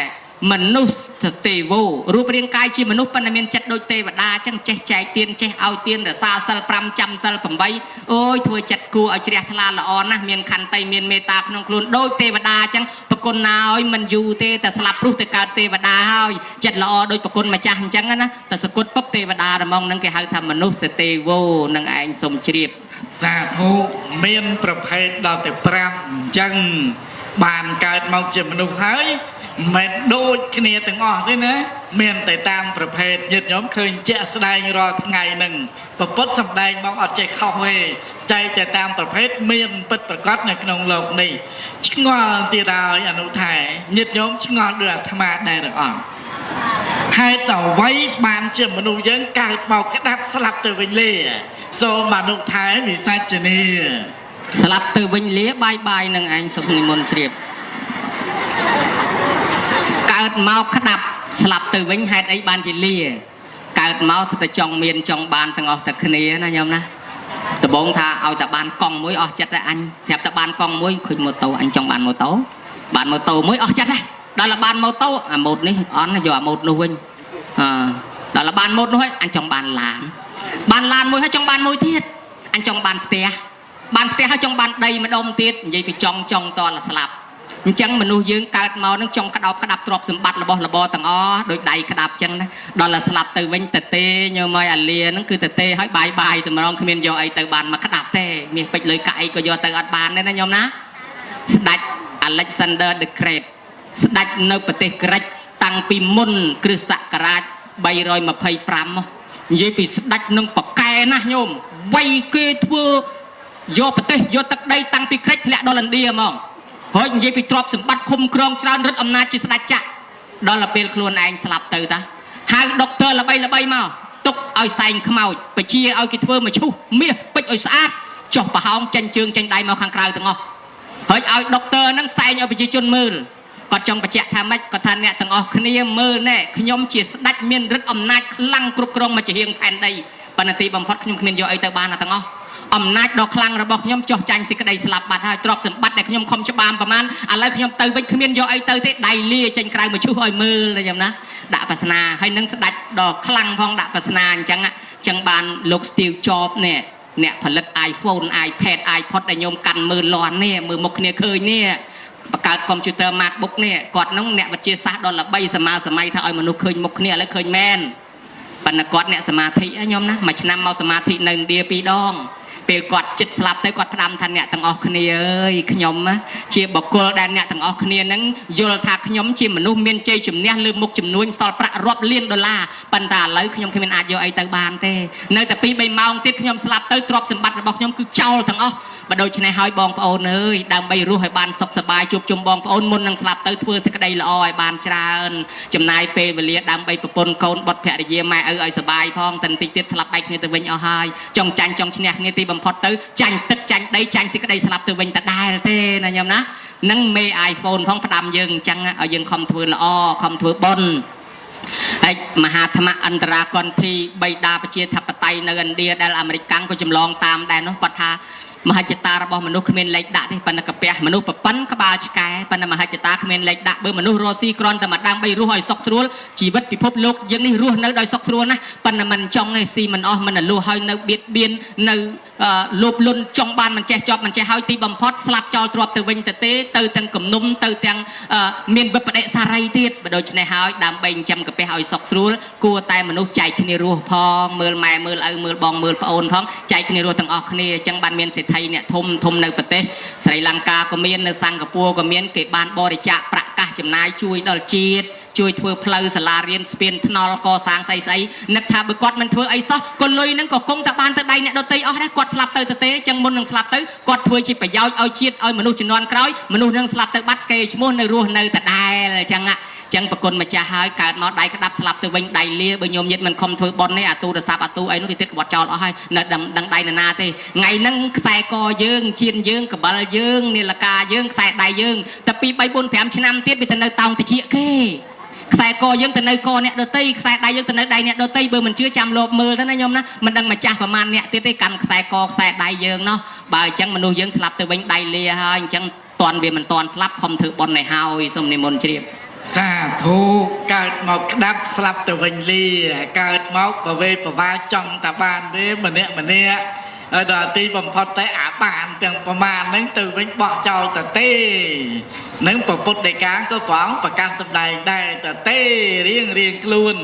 មនុស្សទេវរូបរាងកាយជាមនុស្សប៉ុន្តែមានចិត្តដូចទេវតាអញ្ចឹងចេះចែកទានចេះឲ្យទានរសាសិល5ចាំសិល8អូយធ្វើចិត្តគួរឲ្យជ្រះថ្លាល្អណាស់មានខន្តីមានមេត្តាក្នុងខ្លួនដូចទេវតាអញ្ចឹងប្រគុណណាឲ្យមិនយូរទេតែស្លាប់ព្រោះទៅកើតទេវតាហើយចិត្តល្អដូចប្រគុណម្ចាស់អញ្ចឹងណាតែសគុតពុបទេវតារហ្មងនឹងគេហៅថាមនុស្សទេវនឹងឯងសូមជ្រាបសាធុមានប្រភេទដល់ទៅ5អញ្ចឹងបានកើតមកជាមនុស្សហើយមិនដូចគ្នាទាំងអស់ទេណាមានតែតាមប្រភេទញាតិញោមឃើញជាក់ស្ដែងរាល់ថ្ងៃហ្នឹងប្រពុតសម្ដែងមកអត់ចេះខុសទេចែកតែតាមប្រភេទមានពិតប្រកបនៅក្នុងលោកនេះឆ្ងល់ទៀតហើយអនុថែញាតិញោមឆ្ងល់ដូចអាត្មាដែរឬអត់ហេតុអ្វីបានជាមនុស្សយើងកើតមកក្តាប់ស្លាប់ទៅវិញលេសូមអនុថែវិសាចនីស្លាប់ទៅវិញលាបាយនឹងឯងសុខនិមន្តជ្រាបកើតមកក្តាប់ស្លាប់ទៅវិញហេតុអីបានជាលាកើតមកស្ទើរចង់មានចង់បានទាំងអស់តែគ្នាណាញោមណាដំបងថាឲ្យតែបានកង់មួយអស់ចិត្តតែអញស្រាប់តែបានកង់មួយឃើញម៉ូតូអញចង់បានម៉ូតូមួយអស់ចិត្តដែរដល់បានម៉ូតូអាម៉ូតនេះអន់យកអាម៉ូតនោះវិញដល់បានម៉ូតនោះហើយអញចង់បានឡានមួយហើយចង់បានមួយទៀត អញចង់បានផ្ទះហើយចង់បានដីម្ដុំទៀតនិយាយពីចង់តលស្លាប់អញ្ចឹងមនុស្សយើងកើតមកនឹងចង់ក្តោបក្តាប់ទ្រព្យសម្បត្តិរបស់របរទាំងអស់ដោយដៃក្តាប់អញ្ចឹងណាដល់តែស្លាប់ទៅវិញតទេញោមឲ្យអាលាហ្នឹងគឺតទេឲ្យបាយតម្រងគ្មានយកអីទៅបានមកក្តាប់ទេមាសពេជ្រលុយកាក់អីក៏យកទៅអត់បានទេណាញោមណាស្ដេច Alexander the Great ស្ដេចនៅប្រទេសក្រិចតាំងពីមុនគ្រិស្តសករាជ325និយាយពីស្ដេចនឹងប៉កែណាស់ញោមវ័យគេធ្វើយកប្រទេសយកទឹកដីតាំងពីក្រិចធ្លាក់ដល់ឥណ្ឌាហ្មងហើយនិយាយពីទ្រព្យសម្បត្តិឃុំក្រងច្រើនរឹតអំណាចជាស្ដេចចាក់ដល់ទៅពេលខ្លួនឯងស្លាប់ទៅតាហៅដុកទ័រល្បីមកទុកឲ្យសែងខ្មោចបជាឲ្យគេធ្វើមកឈូសមាសពេជ្រឲ្យស្អាតចុះប្រហោងចេញជើងចេញដៃមកខាងក្រៅទាំងអស់ហើយឲ្យដុកទ័រហ្នឹងសែងឲ្យប្រជាជនមើលគាត់ចង់បញ្ជាក់ថាម៉េចគាត់ថាអ្នកទាំងអស់គ្នាមើលណែខ្ញុំជាស្ដេចមានឫទ្ធិអំណាចខ្លាំងគ្រប់គ្រងមកជាហៀងផែនដីប៉ុន្តែទីបំផុតខ្ញុំគ្មានយកអីទៅបានទាំងអស់អំណាចដ៏ខ្លាំងរបស់ខ្ញុំចោះចាញ់សេចក្តីស្លាប់បាត់ហើយទ្រព្យសម្បត្តិដែលខ្ញុំខំច្បាមប្រមាណឥឡូវខ្ញុំទៅវិញគ្មានយកអីទៅទេដៃលាចេញក្រៅមកឈូសឲ្យមើលទេខ្ញុំណាដាក់បាសនាហើយនឹងស្ដេចដ៏ខ្លាំងផងដាក់បាសនាអញ្ចឹងបានលោក Steve Jobs នេះអ្នកផលិត iPhone iPad iPod ដែលខ្ញុំកាន់មើលលាន់នេះមើលមុខគ្នាឃើញនេះបង្កើតកុំព្យូទ័រ MacBook នេះគាត់នឹងអ្នកវិទ្យាសាស្ត្រដ៏ល្បីសម័យថាឲ្យមនុស្សឃើញមុខគ្នាឥឡូវឃើញមែនប៉ុន្តែគាត់អ្នកសមាធិខ្ញុំណាមួយឆ្នាំមកសមាធិនៅឥណ្ឌា2ដងពេលគាត់ចិត្តស្លាប់ទៅគាត់ផ្ដាំថាអ្នកទាំងអស់គ្នាអើយខ្ញុំជាបុគ្គលដែលអ្នកទាំងអស់គ្នានឹងយល់ថាខ្ញុំជាមនុស្សមានជ័យជំនះលើមុខចំនួនសល់ប្រាក់រាប់លានដុល្លារប៉ុន្តែឥឡូវខ្ញុំគ្មានអាចយកអីទៅបានទេនៅតែ2-3ម៉ោងទៀតខ្ញុំស្លាប់ទៅទ្រព្យសម្បត្តិរបស់ខ្ញុំគឺចោលទាំងអស់បើដូច្នេះហើយបងប្អូនអើយដើម្បីរស់ឲ្យបានសុខសប្បាយជួបជុំបងប្អូនមុននឹងស្លាប់ទៅធ្វើសេចក្តីល្អឲ្យបានច្រើនចំណាយពេលវេលាដើម្បីប្រពន្ធកូនបុត្រភរិយាម៉ែឪឲ្យសប្បាយផងតែបន្តិចទៀតស្លាប់បែកគ្នាទៅវិញអស់ហើយចង់ចាញ់ចង់ឈ្នះគ្នាទីបំផុតទៅចាញ់ទឹកចាញ់ដីចាញ់សេចក្តីស្លាប់ទៅវិញតដែលទេណាញោមណានឹងមេ iPhone ផងផ្ដាំយើងអញ្ចឹងឲ្យយើងខំធ្វើល្អខំធ្វើបុណ្យហើយមហាធម្មអន្តរាគន្ធីបៃតាប្រជាធិបតេយ្យនៅឥណ្ឌាដែលអាមេរិកក៏ចម្លងតាមដែរនោះគាត់ថាមហិច្ឆតារបស់មនុស្សគ្មានលេខដាក់ទេប៉ុន្តែកាពះមនុស្សប្រប៉ិនក្បាលឆ្កែប៉ុន្តែមហិច្ឆតាគ្មានលេខដាក់បើមនុស្សរស់ស៊ីគ្រាន់តែមកដើម្បីរស់ឲ្យសុខស្រួលជីវិតពិភពលោកយើងនេះរស់នៅដោយសុខស្រួលណាស់ប៉ុន្តែមិនចង់ទេស៊ីមិនអស់មិនលួសឲ្យនៅបៀតបៀននៅលោភលន់ចង់បានមិនចេះចប់មិនចេះឲ្យទីបំផុតស្លាប់ចោលទ្រព្យទៅវិញទៅទាំងគំនុំទៅទាំងមានវិបដិសារីទៀតបើដូច្នេះហើយដើម្បីចិញ្ចឹមកាពះឲ្យសុខស្រួលគួរតែមនុស្សចែកគ្នារស់ផងមើលម៉ែមើលឪមើលបងមើលប្អូនផងចែកគ្នារស់ទាំងអស់គ្នាអញ្ចឹងបានមានសេដ្ឋីអ្នកធំនៅប្រទេសស្រីលង្កាក៏មាននៅសិង្ហបុរីក៏មានគេបានបរិច្ចាគប្រាក់កាសចំណាយជួយដល់ជាតិជួយធ្វើផ្លូវសាលារៀនស្ពានថ្នល់កសាងស្អីនឹកថាបើគាត់មិនធ្វើអីសោះក៏លុយហ្នឹងក៏គង់តែបានទៅដៃអ្នកដទៃអស់ដែរគាត់ស្លាប់ទៅទេអញ្ចឹងមុននឹងស្លាប់ទៅគាត់ធ្វើជាប្រយោជន៍ឲ្យជាតិឲ្យមនុស្សជំនាន់ក្រោយមនុស្សនឹងស្លាប់ទៅបាត់គេឈ្មោះនៅរស់នៅដដែលអញ្ចឹងប្រគុណម្ចាស់ហើយកើតមកដៃក្តាប់ស្លាប់ទៅវិញដៃលាបើញោមញាតមិនខំធ្វើប៉ុននេះអាទូរស័ព្ទអាទូអីនោះគេទៀតក្បត់ចោលអស់ហើយនៅដឹងដៃណាទេថ្ងៃហ្នឹងខ្សែកយើងជៀនយើងកបិលយើងនាឡិកាយើងខ្សែដៃយើងតែ2 3 4 5ឆ្នាំទៀតវាទៅនៅតោងតិចគេខ្សែកយើងទៅនៅកអ្នកដតីខ្សែដៃយើងទៅនៅដៃអ្នកដតីបើមិនជឿចាំលបមើលទៅណាញោមណាមិនដឹងម្ចាស់ប្រមាណអ្នកទៀតទេកាន់ខ្សែកខ្សែដៃយើងណោះបើអញ្ចឹងមនុស្សយើងស្លាប់ទៅវិញដៃលាហើយអញ្ចឹងតន់វាមិនតន់ស្លាប់ខំធ្វើប៉ុនឲ្យហើយសូមនិមន្តជ្រាបសាធុកើតមកក្តាប់ស្លាប់ទៅវិញលាកើតមកប្រវេប្រវាចង់តែបានទេម្នាក់ដល់ទីបំផុតតែអាបានទាំងប្រមាណហ្នឹងទៅវិញបោះចោលទៅទេនឹងប្រពុតដីកាក៏ព្រះអង្គប្រកាសសម្ដែងដែរទៅទេរៀងខ្លួន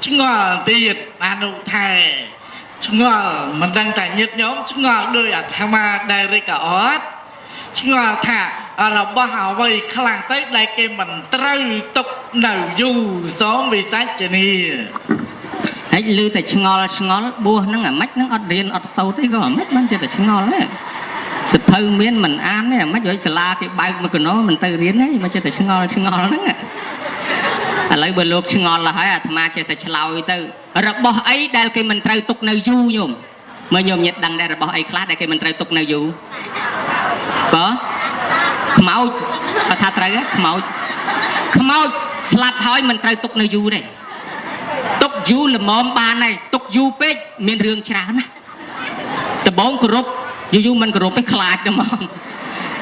ឆ្ងល់ទៀតអនុថែឆ្ងល់មិនដឹងតែញាតិញោមឆ្ងល់ដោយអាត្មាដែលរិកអត់ឆ្ងល់ថារបស់អ្វីខ្លះទៅដែលគេមិនត្រូវទុកនៅយូរសូមវិសាចនីហើយឮតែឆ្ងល់បួសហ្នឹងអាម៉េចហ្នឹងអត់រៀនអត់សូត្រទេក៏អាម៉េចមិនចេះតែឆ្ងល់ទេសិភៅមានមិនអានទេអាម៉េចឲ្យសាលាគេបើកមួយកណោមិនទៅរៀនទេមិនចេះតែឆ្ងល់ហ្នឹងឥឡូវបើលោកឆ្ងល់ហើយអាត្មាចេះតែឆ្លើយទៅរបស់អីដែលគេមិនត្រូវទុកនៅយូរញោមមើលញោមញាតិដឹងដែររបស់អីខ្លះដែលគេមិនត្រូវទុកនៅយូរបើខ្មោចបើថាត្រូវខ្មោចស្លាប់ហើយមិនត្រូវទុកនៅយូរទេទុកយូរល្មមបានហើយទុកយូរពេកមានរឿងច្រើនណាដំបងគោរពយូរមិនគោរពទេខ្លាចតែហ្មង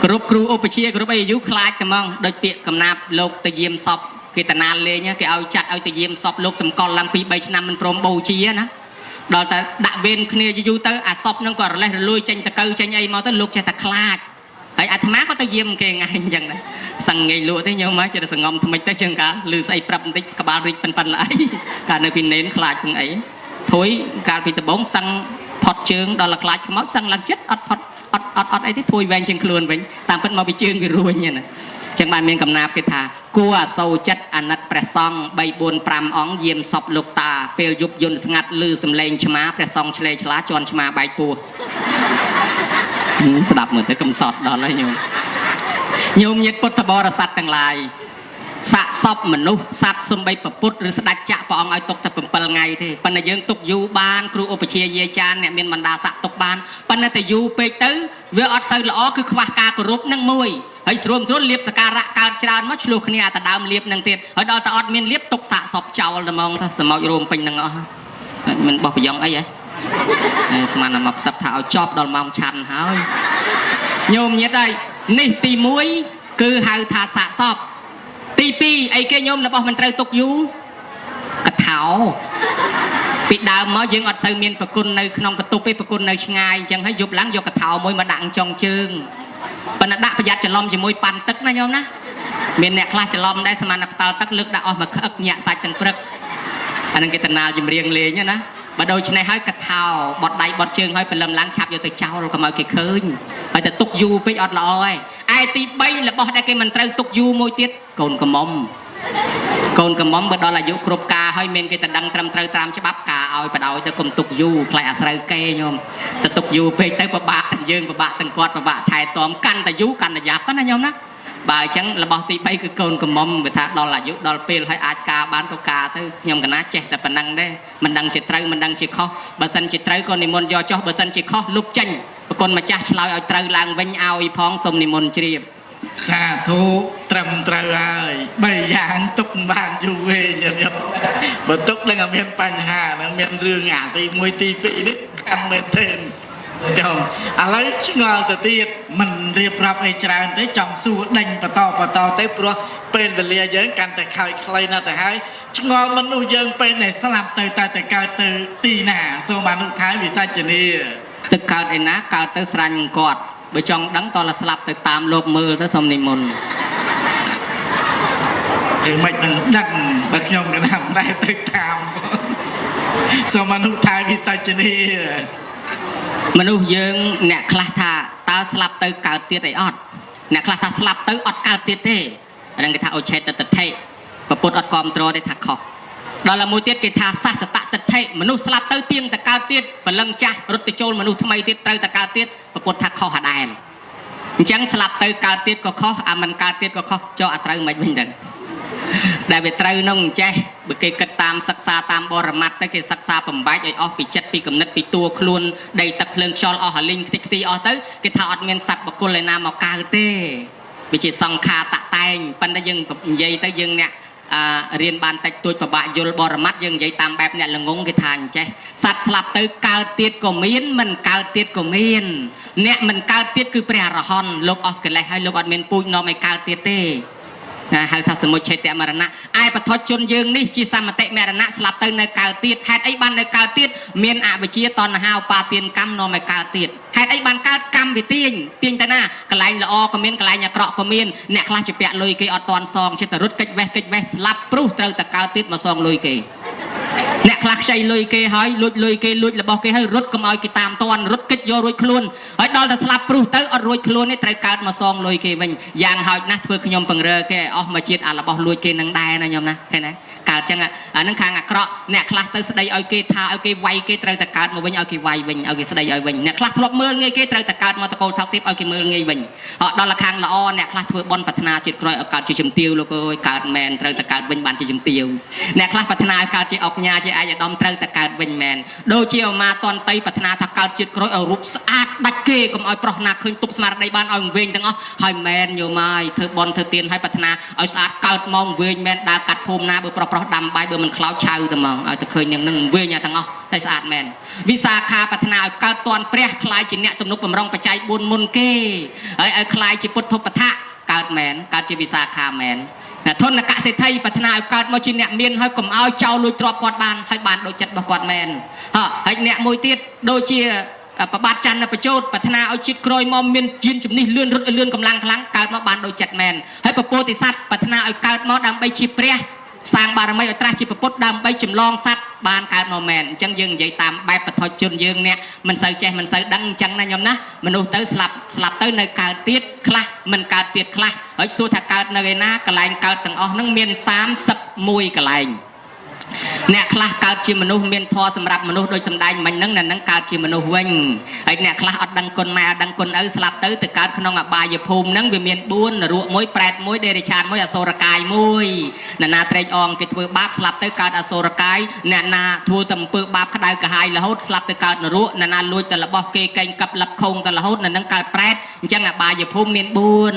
គោរពគ្រូឧបជាគោរពអីយូរខ្លាចតែហ្មងដូចពាក្យកំណាព្យលោកទៅយាមសពគេតាណាលេងគេឲ្យចាត់ឲ្យទៅយាមសពលោកតម្កល់ឡើង2 3ឆ្នាំមិនព្រមបូជាណា ដល់តែដាក់វេនគ្នាយូរទៅអាសពនឹងក៏រលេះរលួយចេញតកៅចេញអីមកទៅលោកចេះតែខ្លាចហើយអាត្មាក៏ទៅយាមគេថ្ងៃអញ្ចឹងដែរសឹងងាយលក់ទេញោមមកចេះតែសងំថ្មិចទៅចឹងកាលឮស្អីប្រាប់បន្តិចក្បាលរីកប៉ិនល្អីកាលនៅពីនេនខ្លាចហ្នឹងអីធួយកាលពីដំបងសឹងផុតជើងដល់ខ្លាចខ្មោចសឹងឡើងចិត្តអត់ផុតអត់អីទេធួយវែងជាងខ្លួនវិញតាមពិតមកពីជើងវារួញហ្នឹងណាចឹងបានមានកំណាព្យគេថាគួរអាសូរចិត្តអាណិតព្រះសង្ឃ3 4 5អង្គយាមសពលោកតាពេលយប់យន្តស្ងាត់ឮសំឡេងឆ្មាព្រះសង្ឃឆ្លេឆ្លាជន់ឆ្មាបែកពោះស្ដាប់មើលទៅកំសត់ដល់ហើយញោមញាតិពុទ្ធបរិស័ទទាំងឡាយសាកសពមនុស្សសត្វសំបីប្រពុតឬស្ដេចចាក់ព្រះអង្គឲ្យទុកតែ7ថ្ងៃទេប៉ុន្តែយើងទុកយូរបានគ្រូឧបជាយាយចានអ្នកមានបណ្ដាសាក់ទុកបានប៉ុន្តែតែយូរពេកទៅវាអត់សូវល្អគឺខ្វះការគោរពនឹងមួយហើយស្រួលលៀបសការៈកើតច្រើនមកឆ្លោះគ្នាអាតដើមលៀបនឹងទៀតហើយដល់តែអត់មានលៀបទុកសាកសពចោលតែហ្មងថាសមោចរួមពេញនឹងអស់មិនបោះប្រយ៉ងអីហ៎ស្មានតែមកផ្សិតថាឲ្យចប់ដល់ម៉ោងឆាន់ហើយញោមញាតិហើយនេះទី1គឺហៅថាសាកសពទី2អីគេញោមរបស់មិនត្រូវទុកយូរកថោពីដើមមកយើងអត់សូវមានប្រគុណនៅក្នុងបន្ទប់ទេប្រគុណនៅឆ្ងាយអញ្ចឹងហើយយប់ឡើងយកកថោមួយមកដាក់ចុងជើងប៉ុន្តែដាក់ប្រយ័ត្នច្រឡំជាមួយប៉ាន់ទឹកណាញោមណាមានអ្នកខ្លះច្រឡំដែរស្មានតែផ្ដាល់ទឹកលើកដាក់អស់មកខឹកញាក់សាច់ទាំងព្រឹកអានឹងគេតណាលចម្រៀងលេងណាបើដូច្នេះហើយកថោបត់ដៃបត់ជើងហើយព្រលឹមឡើងឆាប់យកទៅចោលកុំឲ្យគេឃើញហើយតែទុកយូរពេកអត់ល្អឯឯទី3របស់ដែលគេមិនត្រូវទុកយូរមួយទៀតកូនកំមុំបើដល់អាយុគ្រប់ការហើយមានគេទៅដឹងត្រឹមត្រូវតាមច្បាប់ការឲ្យបដ ாய் ទៅកុំទុកយូរខ្លាចអាស្រូវគេញោមទៅទុកយូរពេកទៅពិបាកទាំងយើងពិបាកទាំងគាត់ពិបាកថែទាំកាន់តែយូរកាន់តែយ៉ាប់ណាញោមណាបើអញ្ចឹងរបស់ទី3គឺកូនកំមុំគេថាដល់អាយុដល់ពេលហើយអាចការបានក៏ការទៅខ្ញុំកណាចេះតែប៉ុណ្ណឹងដែរមិនដឹងជាត្រូវមិនដឹងជាខុសបើសិនជាត្រូវក៏និមន្តយកចុះបើសិនជាខុសលុបចេញប្រគុណម្ចាស់ឆ្លើយឲ្យត្រូវឡើងវិញឲ្យផងសូមនិមន្តជ្រាបសាធុត្រឹមត្រូវហើយ3យ៉ាងទុកបានយូរវែងញោមបើទុកនឹងអត់មានបញ្ហានឹងមានរឿងអាទី1ទី2នេះកាន់មែនទេចឹងឥឡូវឆ្ងល់ទៅទៀតមិនរៀបរាប់អីច្រើនទេចង់សួរដេញបន្តទៅព្រោះពេលវេលាយើងកាន់តែខើចខ្លីណាស់ទៅហើយឆ្ងល់មនុស្សយើងពេលដែលស្លាប់ទៅតែកើតទៅទីណាសូមអនុថាវិសាចនីទៅកើតឯណាកើតទៅស្រាញ់គាត់បើចង់ដឹងតើស្លាប់ទៅតាមលោកមើលទៅសូមនិមន្តមិននឹងដឹងបើខ្ញុំកណាំដែរទៅតាមសូមអនុថាវិសាចនីមនុស្សយើងអ្នកខ្លះថាតើស្លាប់ទៅកើតទៀតអីអត់អ្នកខ្លះថាស្លាប់ទៅអត់កើតទៀតទេហ្នឹងគេថាអូឆេតតិថិប្រពុតអត់គ្រប់គ្រងទេថាខុសដល់តែមួយទៀតគេថាសាសតតិថិមនុស្សស្លាប់ទៅទៀងតែកើតទៀតព្រលឹងចាស់រត់ទៅចូលមនុស្សថ្មីទៀតត្រូវតែកើតទៀតប្រពុតថាខុសអាដែរអញ្ចឹងស្លាប់ទៅកើតទៀតក៏ខុសអាមិនកើតទៀតក៏ខុសចុះអាត្រូវមិនវិញទៅដែលវាត្រូវនោះអញ្ចេះបើគេគិតតាមសិក្សាតាមបរមត្តទៅគេសិក្សាបំបែកឲ្យអស់ពីចិត្តពីគំនិតពីតួខ្លួនដីទឹកភ្លើងខ្យល់អស់ហលីងខ្ទេចខ្ទីអស់ទៅគេថាអត់មានសត្វបកុលឯណាមកកើតទេវាជាសង្ខារតតែងប៉ុន្តែយើងនិយាយទៅយើងអ្នករៀនបានតិចតួចប្របាក់យល់បរមត្តយើងនិយាយតាមបែបអ្នកល្ងងគេថាអញ្ចេះសត្វស្លាប់ទៅកើតទៀតក៏មានមិនកើតទៀតក៏មានអ្នកមិនកើតទៀតគឺព្រះអរហន្តលោកអស់កិលេសហើយលោកអត់មានពូជនាំឲ្យកើតទៀតទេហៅថាសមុច្ឆេតមរណៈឯបឋមជនយើងនេះជាសមតិមរណៈស្លាប់ទៅនៅកើតទៀតហេតុអីបាននៅកើតទៀតមានអវិជ្ជាតណ្ហាឧបាទានកម្មនាំឲ្យកើតទៀតហេតុអីបានកើតកម្មវាទាញទៅណាកន្លែងល្អក៏មានកន្លែងអាក្រក់ក៏មានអ្នកខ្លះជាពាក់លុយគេអត់តាន់សងចិត្តទៅរត់កិច្ចវេះស្លាប់ព្រោះត្រូវតែកើតទៀតមកសងលុយគេអ្នកខ្លះខ្ចីលុយគេហើយលួចលុយគេលួចរបស់គេហើយរត់កុំឲ្យគេតាមតាន់រត់កិច្ចយករួចខ្លួនហើយដល់តែស្លាប់ព្រោះទៅអត់រួចខ្លួនទេត្រូវកើតមកសងលុយគេវិញយ៉ាងហោចណាស់ធ្វើខ្ញុំបង្រើគេអស់មកជាតិអារបស់លួចគេនឹងដែរណាញោមណាឃើញណាកើតចឹងអានឹងខាងអាក្រក់អ្នកខ្លះទៅស្ដីឲ្យគេថាឲ្យគេវាយគេត្រូវតែកើតមកវិញឲ្យគេវាយវិញឲ្យគេស្ដីឲ្យវិញអ្នកខ្លះធ្លាប់មើលងាយគេត្រូវតែកើតមកតកូលថោកទៀតឲ្យគេមើលងាយវិញដល់តែខាងល្អអ្នកខ្លះធ្វើបន់ប្រាថ្នាជាតិក្រោយឲ្យកើតជាជំទាវលោកអើយកើតមែនត្រូវតែកើតវិញបានជាជំទាវអ្នកខ្លះប្រាថ្នាឲ្យកើតជាអុកញ៉ាជាអាយឧត្តមត្រូវតែកើតវិញមែនដូចជាឧមាតន្តីប្រាថ្នាថាកើតជាតិក្រោយឲ្យរូបស្អាតដាច់គេកុំឲ្យប្រុសណាឃើញទប់ស្មារតីបានឲ្យវិញទាំងអស់ហើយមែនយោម៉ាយធ្វើបន់ធ្វើទានឲ្យប្រាថ្នាឲ្យស្អាតកើតមកវិញមែនដើរកាត់ភូមិណាបើប្រុសដាំបាយបើមិនខ្លោចឆៅតែហ្មងឲ្យទៅឃើញនឹងវិញទាំងអស់តែស្អាតមែនវិសាខាប្រាថ្នាឲ្យកើតតនព្រះខ្លាយជាអ្នកទំនុកបំរុងបច្ច័យ4មុនគេហើយឲ្យខ្លាយជាពុទ្ធឧបថៈកើតមែនកើតជាវិសាខាមែន ធនកសិទ្ធិប្រាថ្នាឲ្យកើតមកជាអ្នកមានហើយកុំឲ្យចោលលួចទ្រព្យគាត់បានហើយបានដូចចិត្តរបស់គាត់មែនហើយអ្នកមួយទៀតដូចជាប្របាទច័ន្ទបច្ចោតប្រាថ្នាឲ្យជាតិក្រោយមកមានយានជំនិះលឿនរត់លឿនកម្លាំងខ្លាំងកើតមកបានដូចចិត្តមែនហើយពពោធិសត្វប្រាថ្នាឲ្យកើតមកដើម្បីជាព្រះសាងបារមីឲ្យត្រាស់ជាពុទ្ធដើម្បីចម្លងសត្វបានកើតមកមែនអញ្ចឹងយើងនិយាយតាមបែបបឋមជនយើងអ្នកមិនសូវចេះមិនសូវដឹងអញ្ចឹងណាញោមណាមនុស្សទៅស្លាប់ទៅនៅកើតទៀតខ្លះមិនកើតទៀតខ្លះហើយសួរថាកើតនៅឯណាកន្លែងកើតទាំងអស់ហ្នឹងមាន31កន្លែងអ្នកខ្លះកើតជាមនុស្សមានធម៌សម្រាប់មនុស្សដូចសម្ដែងមិញហ្នឹងអ្នកហ្នឹងកើតជាមនុស្សវិញហើយអ្នកខ្លះអត់ដឹងគុណម៉ែអត់ដឹងគុណឪស្លាប់ទៅកើតក្នុងអបាយភូមិហ្នឹងវាមាន4នរក1ប្រែត1ដេរឆាន1អសូរកាយ1អ្នកណាត្រេកអងគេធ្វើបាបស្លាប់ទៅកើតអសូរកាយអ្នកណាធ្វើតែអំពើបាបក្តៅក្រហាយរហូតស្លាប់ទៅកើតនរកអ្នកណាលួចតែរបស់គេកេងកាប់លឹបខូងតែរហូតអ្នកហ្នឹងកើតប្រែតអញ្ចឹងអបាយភូមិមាន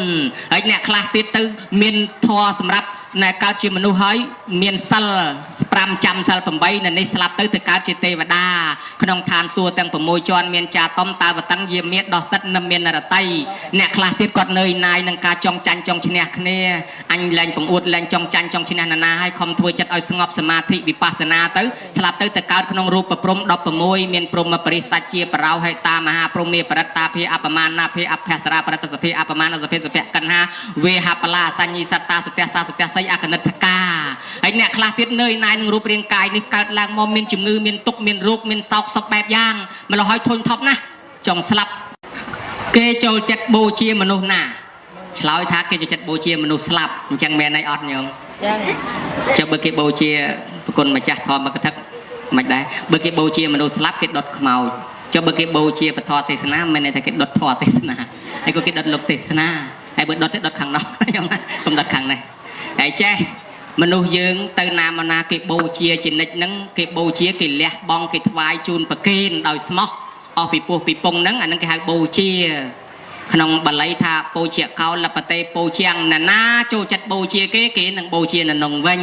4ហើយអ្នកខ្លះទៀតទៅមានធម៌សម្រាប់ណែកើតជាមនុស្សហើយមានសិល5ចាំសិល8នៅនេះស្លាប់ទៅកើតជាទេវតាក្នុងឋានសួគ៌ទាំង6ជាន់មានចាតំតាវតឹងយាមាតដោះសិតនិងមានរតីអ្នកខ្លះទៀតគាត់នឿយណាយនឹងការចង់ចាញ់ចង់ឈ្នះគ្នាអញលែងបង្អួតលែងចង់ចាញ់ចង់ឈ្នះណាហើយខំធ្វើចិត្តឲ្យស្ងប់សមាធិវិបស្សនាទៅស្លាប់ទៅកើតក្នុងរូបព្រំ16មានព្រំបរិស័ចជាបរោហេតាមហាព្រំមេបរិត្តាភិអបមានាភិអភសារាបរិត្តសភិអបមានសភិសុភកណ្ហាវេហបលាសញ្ញីសត្តាសុទះសាសុទះសីអកនិដ្ឋកាហើយអ្នកខ្លះទៀតនឿយណាយនឹងរូបរាងកាយនេះកើតឡើងមកមានជំងឺមានទុក្ខមានរោគមានសោកសុខបែបយ៉ាងម្ល៉េះហើយធុញថប់ណាស់ចង់ស្លាប់គេចូលចិត្តបូជាមនុស្សណាឆ្លើយថាគេចូលចិត្តបូជាមនុស្សស្លាប់អញ្ចឹងមែនអីអត់ញោមចុះបើគេបូជាប្រគុណម្ចាស់ធម៌មកថាមិនដែរបើគេបូជាមនុស្សស្លាប់គេដុតខ្មោចចុះបើគេបូជាពធទេសនាមិនន័យថាគេដុតធម៌ទេសនាហើយក៏គេដុតលោកទេសនាហើយបើដុតទៅដុតខាងនោះញោមណាកុំដុតខាងនេះហើយចេះមនុស្សយើងទៅណាមកណាគេបូជាជានិច្ចហ្នឹងគេបូជាគេលះបង់គេថ្វាយជូនប្រគេនដោយស្មោះអស់ពីពោះពីពងហ្នឹងអាហ្នឹងគេហៅបូជាក្នុងបាលីថាបូជាកោលបតេបូជាងណាចូលចិត្តបូជាគេនឹងបូជានៅក្នុងវិញ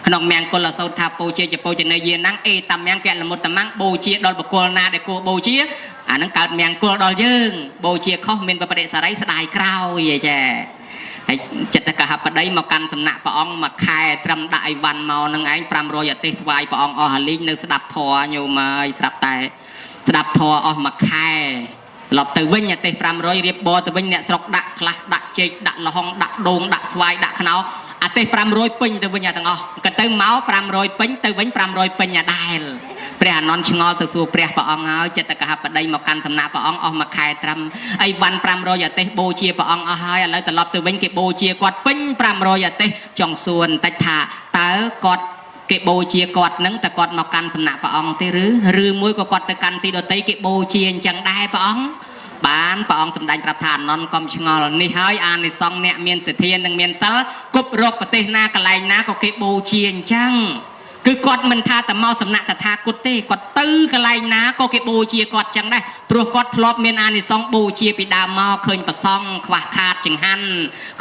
ក្នុងមង្គលសោតថាបូជាបូជានៅយាណាំងអេតាមាំងកលមុតតាមាំងបូជាដល់បកលណាដែលគួរបូជាអាហ្នឹងកើតមង្គលដល់យើងបូជាខុសមានបដិសារីស្ដាយក្រោយឯចាហើយចិត្តកហបដីមកកាន់សំណាក់ព្រះអង្គមួយខែត្រឹមដាក់អីវ៉ាន់មកនឹងឯង500អទេសថ្វាយព្រះអង្គអស់ហលីងនៅស្ដាប់ធម៌ញោមអើយស្រាប់តែស្ដាប់ធម៌អស់មួយខែឡប់ទៅវិញអទេស500រៀបបរទៅវិញអ្នកស្រុកដាក់ខ្លះដាក់ចេកដាក់លហុងដាក់ដូងដាក់ស្វាយដាក់ខ្នោអទេស500ពេញទៅវិញអាទាំងអស់ក៏ទៅមក500ពេញទៅវិញ500ពេញអាដែលព្រះអានន្ទឆ្ងល់ទៅសួរព្រះព្រះអង្គហើយចិត្តកហបដីមកកាន់សំណាក់ព្រះអង្គអស់មួយខែត្រឹមអីវ៉ាន់500អទេសបូជាព្រះអង្គអស់ហើយឥឡូវត្រឡប់ទៅវិញគេបូជាគាត់ពេញ500អទេសចង់សួរបន្តិចថាតើគាត់គេបូជាគាត់នឹងតែគាត់មកកាន់សំណាក់ព្រះអង្គទេឬមួយក៏គាត់ទៅកាន់ទីដតីគេបូជាអញ្ចឹងដែរព្រះអង្គបានព្រះអង្គសម្ដែងប្រាប់ថាអានន្ទកុំឆ្ងល់នេះហើយអានិសង្ឃអ្នកមានសទ្ធានិងមានសិលគប់រកប្រទេសណាកន្លែងណាក៏គេបូជាអញ្ចឹងគឺគាត់មិនថាតែមកសំណាក់តថាគតទេគាត់ទៅកន្លែងណាក៏គេបូជាគាត់ចឹងដែរព្រោះគាត់ធ្លាប់មានអានិសង្ឃបូជាពីដើមមកឃើញប្រសង់ខ្វះខាតចង្ហាន់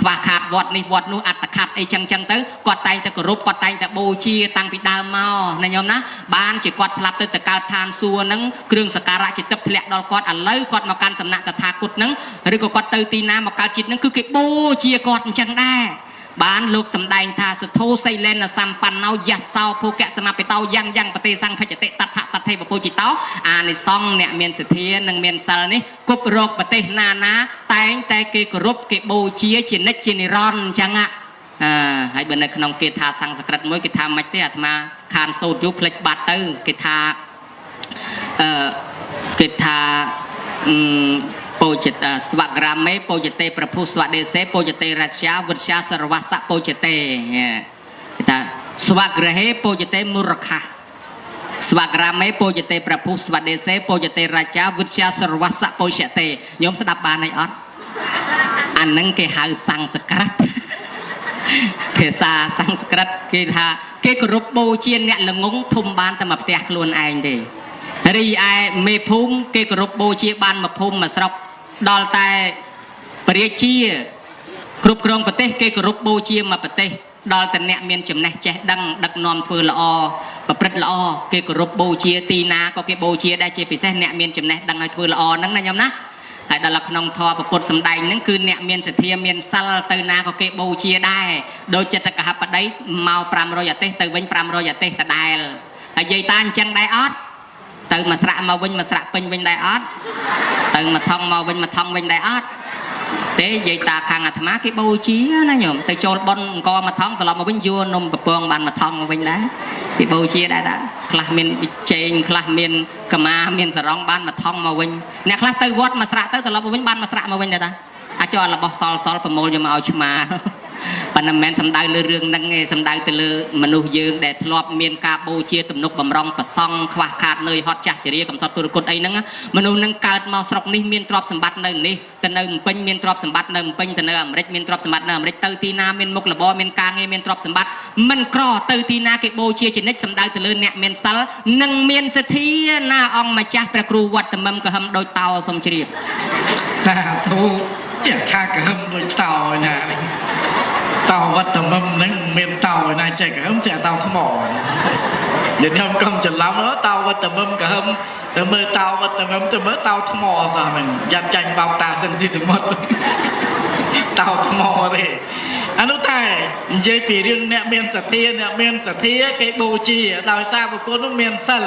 ខ្វះខាតវត្តនេះវត្តនោះអត្តខັດអីចឹងទៅគាត់តែងតែគោរពគាត់តែងតែបូជាតាំងពីដើមមកណាញោមណាបានជាគាត់ស្លាប់ទៅកើតឋានសួគ៌ហ្នឹងគ្រឿងសក្ការៈជាទឹកធ្លាក់ដល់គាត់ឥឡូវគាត់មកកាន់សំណាក់តថាគតហ្នឹងឬក៏គាត់ទៅទីណាមកកើតជាតិហ្នឹងគឺគេបូជាគាត់អញ្ចឹងដែរបានលោកសម្ដែងថាសុធោសីលេនសម្បណ្ណោយសោភោគៈសមពិតោយ៉ាងបតិសង្ឃចតិតថតថេវពុជិតោអានិសង្ឃអ្នកមានសទ្ធានិងមានសិលនេះគប់រកប្រទេសណាតែងតែគេគោរពគេបូជាជានិច្ចជានិរន្តរ៍អញ្ចឹងហើយបើនៅក្នុងគេថាសំស្ក្រឹតមួយគេថាមិនទេអាត្មាខានសូត្រយូរផ្លេចបាត់ទៅគេថាពោជិតស្វក្រាមេពោជិតេប្រភុស្វដេសេពោជិតេរាជាវិទ្យាសរវសៈពោជិតេគេថាស្វក្រហេពោជិតេមុរខាស្វក្រាមេពោជិតេប្រភុស្វដេសេពោជិតេរាជាវិទ្យាសរវសៈពោជិតេញោមស្ដាប់បានហើយអត់អានឹងគេហៅសំស្ក្រឹតភាសាសំស្ក្រឹតគេថាគេគោរពបូជាអ្នកល្ងងធំបានតែមកផ្ទះខ្លួនឯងទេរីឯមេភូមិគេគោរពបូជាបានមកភូមិមកស្រុកដល់តែព្រះជាគ្រប់គ្រងប្រទេសគេគោរពបូជាមកប្រទេសដល់តែអ្នកមានចំណេះចេះដឹងដឹកនាំធ្វើល្អប្រព្រឹត្តល្អគេគោរពបូជាទីណាក៏គេបូជាដែរជាពិសេសអ្នកមានចំណេះដឹងឲ្យធ្វើល្អហ្នឹងណាញោមណា ហើយដល់ក្នុងធម៌ពុទ្ធសម្ដែងហ្នឹងគឺអ្នកមានសទ្ធាមានសិលទៅណាក៏គេបូជាដែរដូចចិត្តកហបតីមក500អាទេសទៅវិញ500អាទេសដដែលហើយយាយតាអញ្ចឹងដែរអត់ទៅមកស្រាក់មកវិញមកស្រាក់ពេញវិញដែរអត់ទៅមកថងមកវិញមកថងវិញដែរអត់ទេយាយតាខាងអាត្មាគេបូជាណាញោមទៅចូលប៉ុនអង្គមកថងត្រឡប់មកវិញយួរនំប្រពងបានមកថងមកវិញដែរគេបូជាដែរតាខ្លះមានប៊ីចេងខ្លះមានកមាមានសរងបានមកថងមកវិញអ្នកខ្លះទៅវត្តមកស្រាក់ទៅត្រឡប់មកវិញបានមកស្រាក់មកវិញដែរតាអាចអត់របស់សល់ប្រមូលយកមកឲ្យឆ្មាប៉ុន្តែមិនមែនសំដៅលើរឿងហ្នឹងទេសំដៅទៅលើមនុស្សយើងដែលធ្លាប់មានការបូជាទំនុកបំរុងប្រសង់ខ្វះខាតនឿយហត់ចាស់ជរាកំសត់ទុរគតអីហ្នឹងមនុស្សហ្នឹងកើតមកស្រុកនេះមានទ្រព្យសម្បត្តិនៅនេះទៅនៅភ្នំពេញមានទ្រព្យសម្បត្តិនៅភ្នំពេញទៅនៅអាមេរិកមានទ្រព្យសម្បត្តិនៅអាមេរិកទៅទីណាមានមុខរបរមានការងារមានទ្រព្យសម្បត្តិមិនក្រទៅទីណាគេបូជាជានិច្ចសំដៅទៅលើអ្នកមានសិលនិងមានសទ្ធាណាអង្គម្ចាស់ព្រះគ្រូវត្តមឹមក្រហមដូចតោសូមជ្រាបសាធុជាខាក្រហមដូចតោណាតោវត្តមឹមហ្នឹងមានតោណាចេះក្រហមស្អាតោថ្មយើងខ្ញុំកុំច្រឡំតោវត្តមឹមក្រហមទៅមើលតោវត្តមឹមទៅមើលតោថ្មសោះហ្នឹងយ៉ាត់ចាញ់បោកតាសិនស៊ីសមុទ្រតោថ្មទេអានោះតែនិយាយពីរឿងអ្នកមានសទ្ធាគេបូជាដោយសារបុគ្គលនោះមានសិល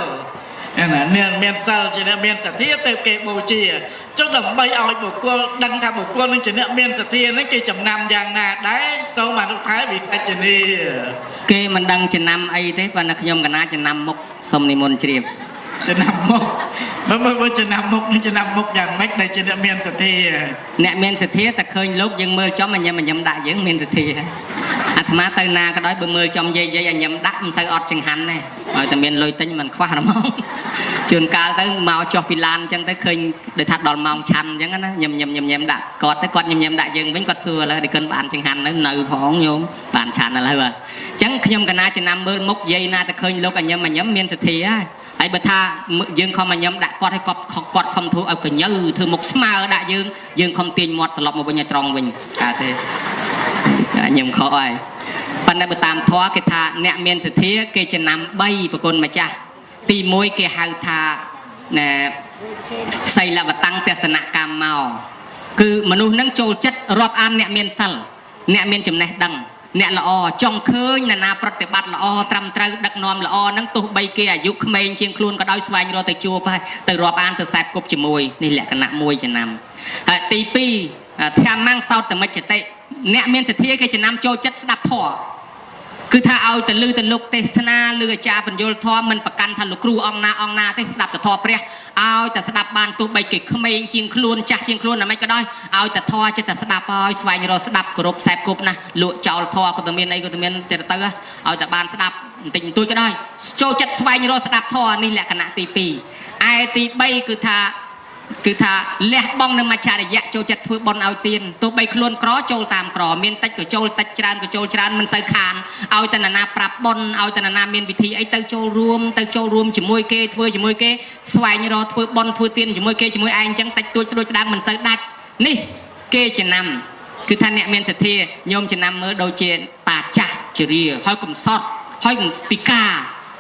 ណាអ្នកមានសិលជាអ្នកមានសទ្ធាទៅគេបូជាចុះដើម្បីឲ្យបុគ្គលដឹងថាបុគ្គលនឹងជាអ្នកមានសទ្ធាហ្នឹងគេចំណាំយ៉ាងណាដែរសូមអនុថែវិសេចនីគេមិនដឹងចំណាំអីទេប៉ុន្តែខ្ញុំកណាចំណាំមុខសូមនិមន្តជ្រាបចំណាំមុខមើលចំណាំមុខនឹងចំណាំមុខយ៉ាងម៉េចដែលជាអ្នកមានសទ្ធាអ្នកមានសទ្ធាតែឃើញលោកយើងមើលចំញ៉ាំដាក់យើងមានសទ្ធាអាត្មាទៅណាក៏ដោយបើមើលចំយាយញ៉ាំដាក់មិនសូវអត់ចង្ហាន់ទេឲ្យតែមានលុយទិញមិនខ្វះហ្មងជួនកាលទៅមកចុះពីឡានអញ្ចឹងទៅឃើញដូចថាដល់ម៉ោងឆាន់អញ្ចឹងណាញ៉ាំដាក់គាត់ទៅគាត់ញ៉ាំដាក់យើងវិញគាត់សួរឥឡូវឌីកិនបានចង្ហាន់នៅផងញោមបានឆាន់ឥឡូវអញ្ចឹងខ្ញុំកណាចំណាំមើលមុខយាយណាទៅឃើញលោកញ៉ាំមានសទ្ធាហើយបើថាយើងខំញ៉ាំដាក់គាត់ឲ្យគាត់ខំធ្វើឲ្យកញ្ញើធ្វើមុខស្មើដាក់យើងខំទាញមាត់ត្រឡប់មកវិញឲ្យត្រង់វិញកើតទេញ៉ាំខកហើយប៉ុន្តែបើតាមធម៌គេថាអ្នកមានសទ្ធាគេចំណាំ3ប្រគុណម្ចាស់ទី1គេហៅថាសីលវតੰទស្សនកម្មមកគឺមនុស្សនឹងចូលចិត្តរាប់អានអ្នកមានសិលអ្នកមានចំណេះដឹងអ្នកល្អចង់ឃើញអ្នកណាប្រតិបត្តិល្អត្រឹមត្រូវដឹកនាំល្អហ្នឹងទោះបីគេអាយុក្មេងជាងខ្លួនក៏ដោយស្វែងរកទៅជួបហើយទៅរាប់អានទៅខ្សែគប់ជាមួយនេះលក្ខណៈមួយចំណាំហើយទី2ធម្មង្សោតមិច្ចតិអ្នកមានសទ្ធាគេចំណាំចូលចិត្តស្ដាប់ធម៌គឺថាឲ្យទៅលើទៅលោកទេសនាឬអាចារ្យបញ្យលធម៌មិនប្រកាន់ថាលោកគ្រូអង្គណាទេស្ដាប់ទៅធម៌ព្រះឲ្យតែស្ដាប់បានទោះបីគេក្មេងជាងខ្លួនចាស់ជាងខ្លួនណាមិនក៏ដោយឲ្យតែធម៌ចិត្តតែស្ដាប់ឲ្យស្វែងរកស្ដាប់គោរពខ្សែគប់ណាលក់ចោលធម៌ក៏តែមានអីក៏តែមានទៅឲ្យតែបានស្ដាប់បន្តិចបន្តួចក៏ដោយចូលចិត្តស្វែងរកស្ដាប់ធម៌នេះលក្ខណៈទី2ឯទី3គឺថាលះបង់នឹងមច្ឆរិយៈចូលចិត្តធ្វើបុណ្យឲ្យទានទោះបីខ្លួនក្រចូលតាមក្រមានតិចក៏ចូលតិចច្រើនក៏ចូលច្រើនមិនសូវខានឲ្យតែណាប្រាប់បុណ្យឲ្យតែណាមានវិធីអីទៅចូលរួមជាមួយគេធ្វើជាមួយគេស្វែងរកធ្វើបុណ្យធ្វើទានជាមួយគេជាមួយឯងអញ្ចឹងតិចតួចស្រួចស្ដាងមិនសូវដាច់នេះគេចំណាំគឺថាអ្នកមានសទ្ធាញោមចំណាំមើលដូចជាតាចាស់ជរាហើយកំសត់ហើយពិការ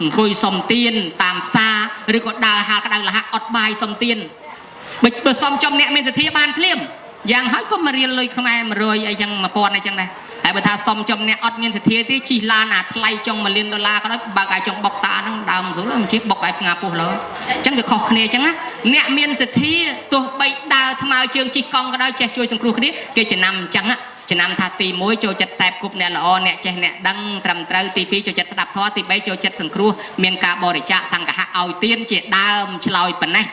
អង្គុយសុំទានតាមផ្សារឬក៏ដើរហាលក្តៅលះអត់បាយសុំទានបើសុំចំអ្នកមានសទ្ធាបានភ្លាមយ៉ាងហើយក៏មករៀលលុយខ្មែរ100អីចឹង1000អីចឹងដែរហើយបើថាសុំចំអ្នកអត់មានសទ្ធាទេជីឡានអាថ្លៃចុង$1 លានក៏ដោយបើកឲ្យចុងបុកតាហ្នឹងដើមស្រួលមិនជិះបុកឲ្យផ្ងាពោះលើអញ្ចឹងវាខុសគ្នាអញ្ចឹងណាអ្នកមានសទ្ធាទោះបីដើរថ្មើរជើងជិះកង់ក៏ដោយចេះជួយសង្គ្រោះគ្នាគេចំណាំអញ្ចឹងចំណាំថាទី1ចូលចិត្តខ្សែគប់អ្នកល្អអ្នកចេះអ្នកដឹងត្រឹមត្រូវទី2ចូលចិត្តស្ដាប់ធម៌ទី3ចូលចិត្តសង្គ្រោះមានការបរិច្ចាគសង្ឃៈឲ្យទានជាដើមឆ្លើយប៉ុណ្ណេះ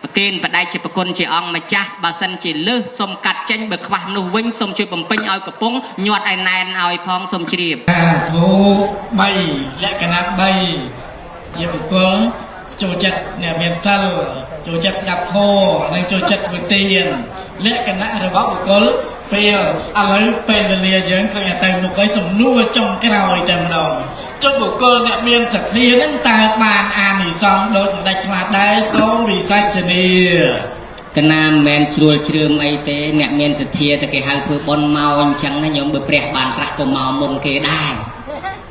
ប្រគេនបដិជាប្រគុណជាអង្គម្ចាស់បើសិនជាលើសសុំកាត់ចេញបើខ្វះនោះវិញសុំជួយបំពេញឲ្យកំពុងញាត់ឲ្យណែនឲ្យផងសុំជ្រាបធូ3លក្ខណៈ3ជាបុគ្គលចូលចិត្តអ្នកមានសិលចូលចិត្តស្ដាប់ធម៌និងចូលចិត្តធ្វើទានលក្ខណៈរបស់បុគ្គលពេលឥឡូវពេលវេលាយើងឃើញតែមុខឲ្យសំណួរចុងក្រោយតែម្ដងចុះបុគ្គលអ្នកមានសទ្ធានឹងតើបានអានិសង្សដូចម្ដេចខ្លះដែរសូមវិសាចនាកណាមិនមែនជ្រួលជ្រើមអីទេអ្នកមានសទ្ធាតែគេហៅធ្វើបុណ្យមកអញ្ចឹងណាញោមបើព្រះបានត្រាស់ក៏មកមុនគេដែរ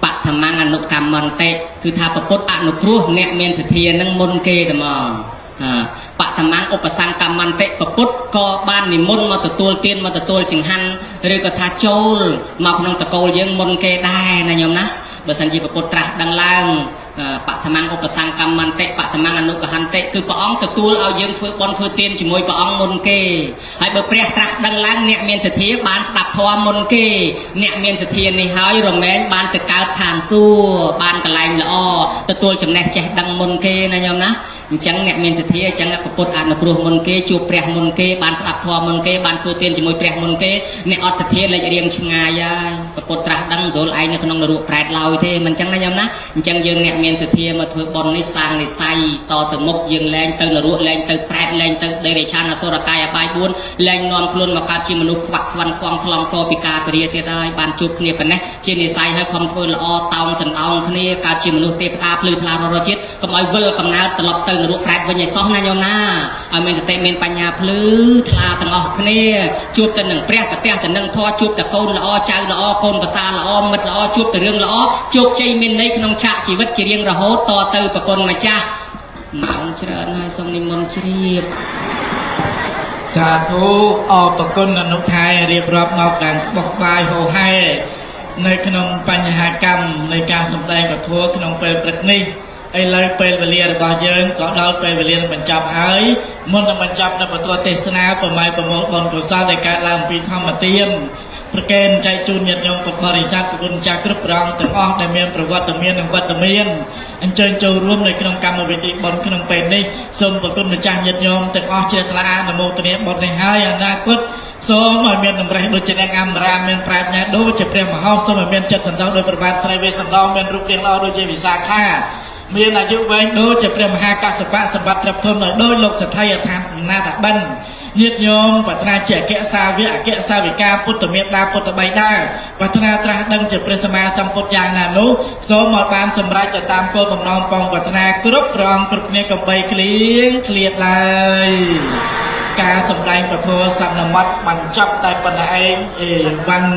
បឋមអនុកម្មន្តិគឺថាពុទ្ធអនុគ្រោះអ្នកមានសទ្ធានឹងមុនគេតែមក បតមង្គឧបសង្កមន្តិពុទ្ធក៏បាននិមន្តមកទទួលទានមកទទួលចង្ហាន់ឬក៏ថាចូលមកក្នុងតកូលយើងមុនគេដែរណាញោមណាបើសិនជាពុទ្ធត្រាស់ដឹងឡើងបតមង្គឧបសង្កមន្តិបតមង្គអនុកហន្តិគឺព្រះអង្គទទួលឲ្យយើងធ្វើបុណ្យធ្វើទានជាមួយព្រះអង្គមុនគេហើយបើព្រះត្រាស់ដឹងឡើងអ្នកមានសទ្ធាបានស្ដាប់ធម៌មុនគេអ្នកមានសទ្ធានេះហើយរមែងបានទៅកើតឋានសួគ៌បានកន្លែងល្អទទួលចំណេះចេះដឹងមុនគេណាញោមណាអញ្ចឹងអ្នកមានសទ្ធាអញ្ចឹងពុទ្ធអនុគ្រោះមុនគេជួបព្រះមុនគេបានស្ដាប់ធម៌មុនគេបានធ្វើទានជាមួយព្រះមុនគេអ្នកអត់សទ្ធាលេចរៀងឆ្ងាយហើយពុទ្ធត្រាស់ដឹងស្រួលឯងនៅក្នុងនរកប្រែតឡើយទេមិនអញ្ចឹងណាញោមណាអញ្ចឹងយើងអ្នកមានសទ្ធាមកធ្វើបុណ្យនេះសាងនិស័យតទៅមុខយើងលែងទៅនរកលែងទៅប្រែតលែងទៅដេរឆានអសុរកាយអបាយ4លែងនាំខ្លួនមកកើតជាមនុស្សខ្វាក់ខ្វាន់ខ្វងខ្លងកពិការពរាទៀតហើយបានជួបគ្នាប៉ុណ្ណេះជានិស័យហើយខំធ្វើល្អតោងសណ្ដោងគ្នាកើតជាមនុស្សទេវតាភ្លឺថ្លាររជាតិកុំឲ្យវិលកំណើតត្រឡប់ទៅនរកប្រែតវិញឲ្យសោះណាញោមណាឲ្យមានសតិមានបញ្ញាភ្លឺថ្លាទាំងអស់គ្នាជួបទៅនឹងព្រះប្រទះទៅនឹងធម៌ជួបតែកូនល្អចៅល្អកូនប្រសាល្អមិត្តល្អជួបតែរឿងល្អជោគជ័យមានន័យក្នុងឆាកជីវិតជារៀងរហូតតទៅប្រគុណម្ចាស់ម៉ោងច្រើនហើយសូមនិមន្តជ្រាបសាធុអរប្រគុណអនុថែរៀបរាប់មកដល់បោះក្បាយហោហែនៅក្នុងបញ្ហាកម្មនៃការសម្ដែងពធក្នុងពេលព្រឹកនេះឥឡូវពេលវេលារបស់យើងក៏ដល់ពេលវេលានឹងបញ្ចប់ហើយមុននឹងបញ្ចប់នៅពធទេសនាប្រម៉ែប្រមូលបុណ្យកុសលដែលកើតឡើងពីធម្មទានប្រកេនចែកជូនញាតិញោមពុទ្ធបរិស័ទប្រគុណចាស់គ្រប់ព្រះអង្គទាំងអស់ដែលមានប្រវត្តិមាននិងវត្តមានអញ្ជើញចូលរួមនៅក្នុងកម្មវិធីបុណ្យក្នុងពេលនេះសូមប្រគុណម្ចាស់ញាតិញោមទាំងអស់ជ្រះថ្លាអនុមោទនាបុណ្យនេះហើយអនាគតសូមឲ្យមានតម្រេះដូចជាអ្នកអមរាមានប្រាជ្ញាដូចជាព្រះមហោសូមឲ្យមានចិត្តសន្តោសដោយប្របាទស្រីវេសន្តោមានរូបរាងល្អដូចជាវិសាខាមានអាយុវែងដូចជាព្រះមហាកសបៈសម្បត្តិទ្រព្យធនដោយលោកសទ្ធិដ្ឋានណាតបិណ្ឌញាតិញោមប្រាថ្នាជាអគ្គសាវកអគ្គសាវិកាពុទ្ធមេត្តាពុទ្ធបិតាប្រាថ្នាត្រាស់ដឹងជាព្រះសម្មាសម្ពុទ្ធយ៉ាងណានោះសូមឲ្យបានសម្រេចទៅតាមគោលបំណងបងប្រាថ្នាគ្រប់ព្រះអង្គគ្រប់គ្នាកំបីគ្លៀងឃ្លាតឡើយការសម្ដែងពធសន្និមិត្តបញ្ចប់តែប៉ុណ្ណេះឯងអេវ៉ាន់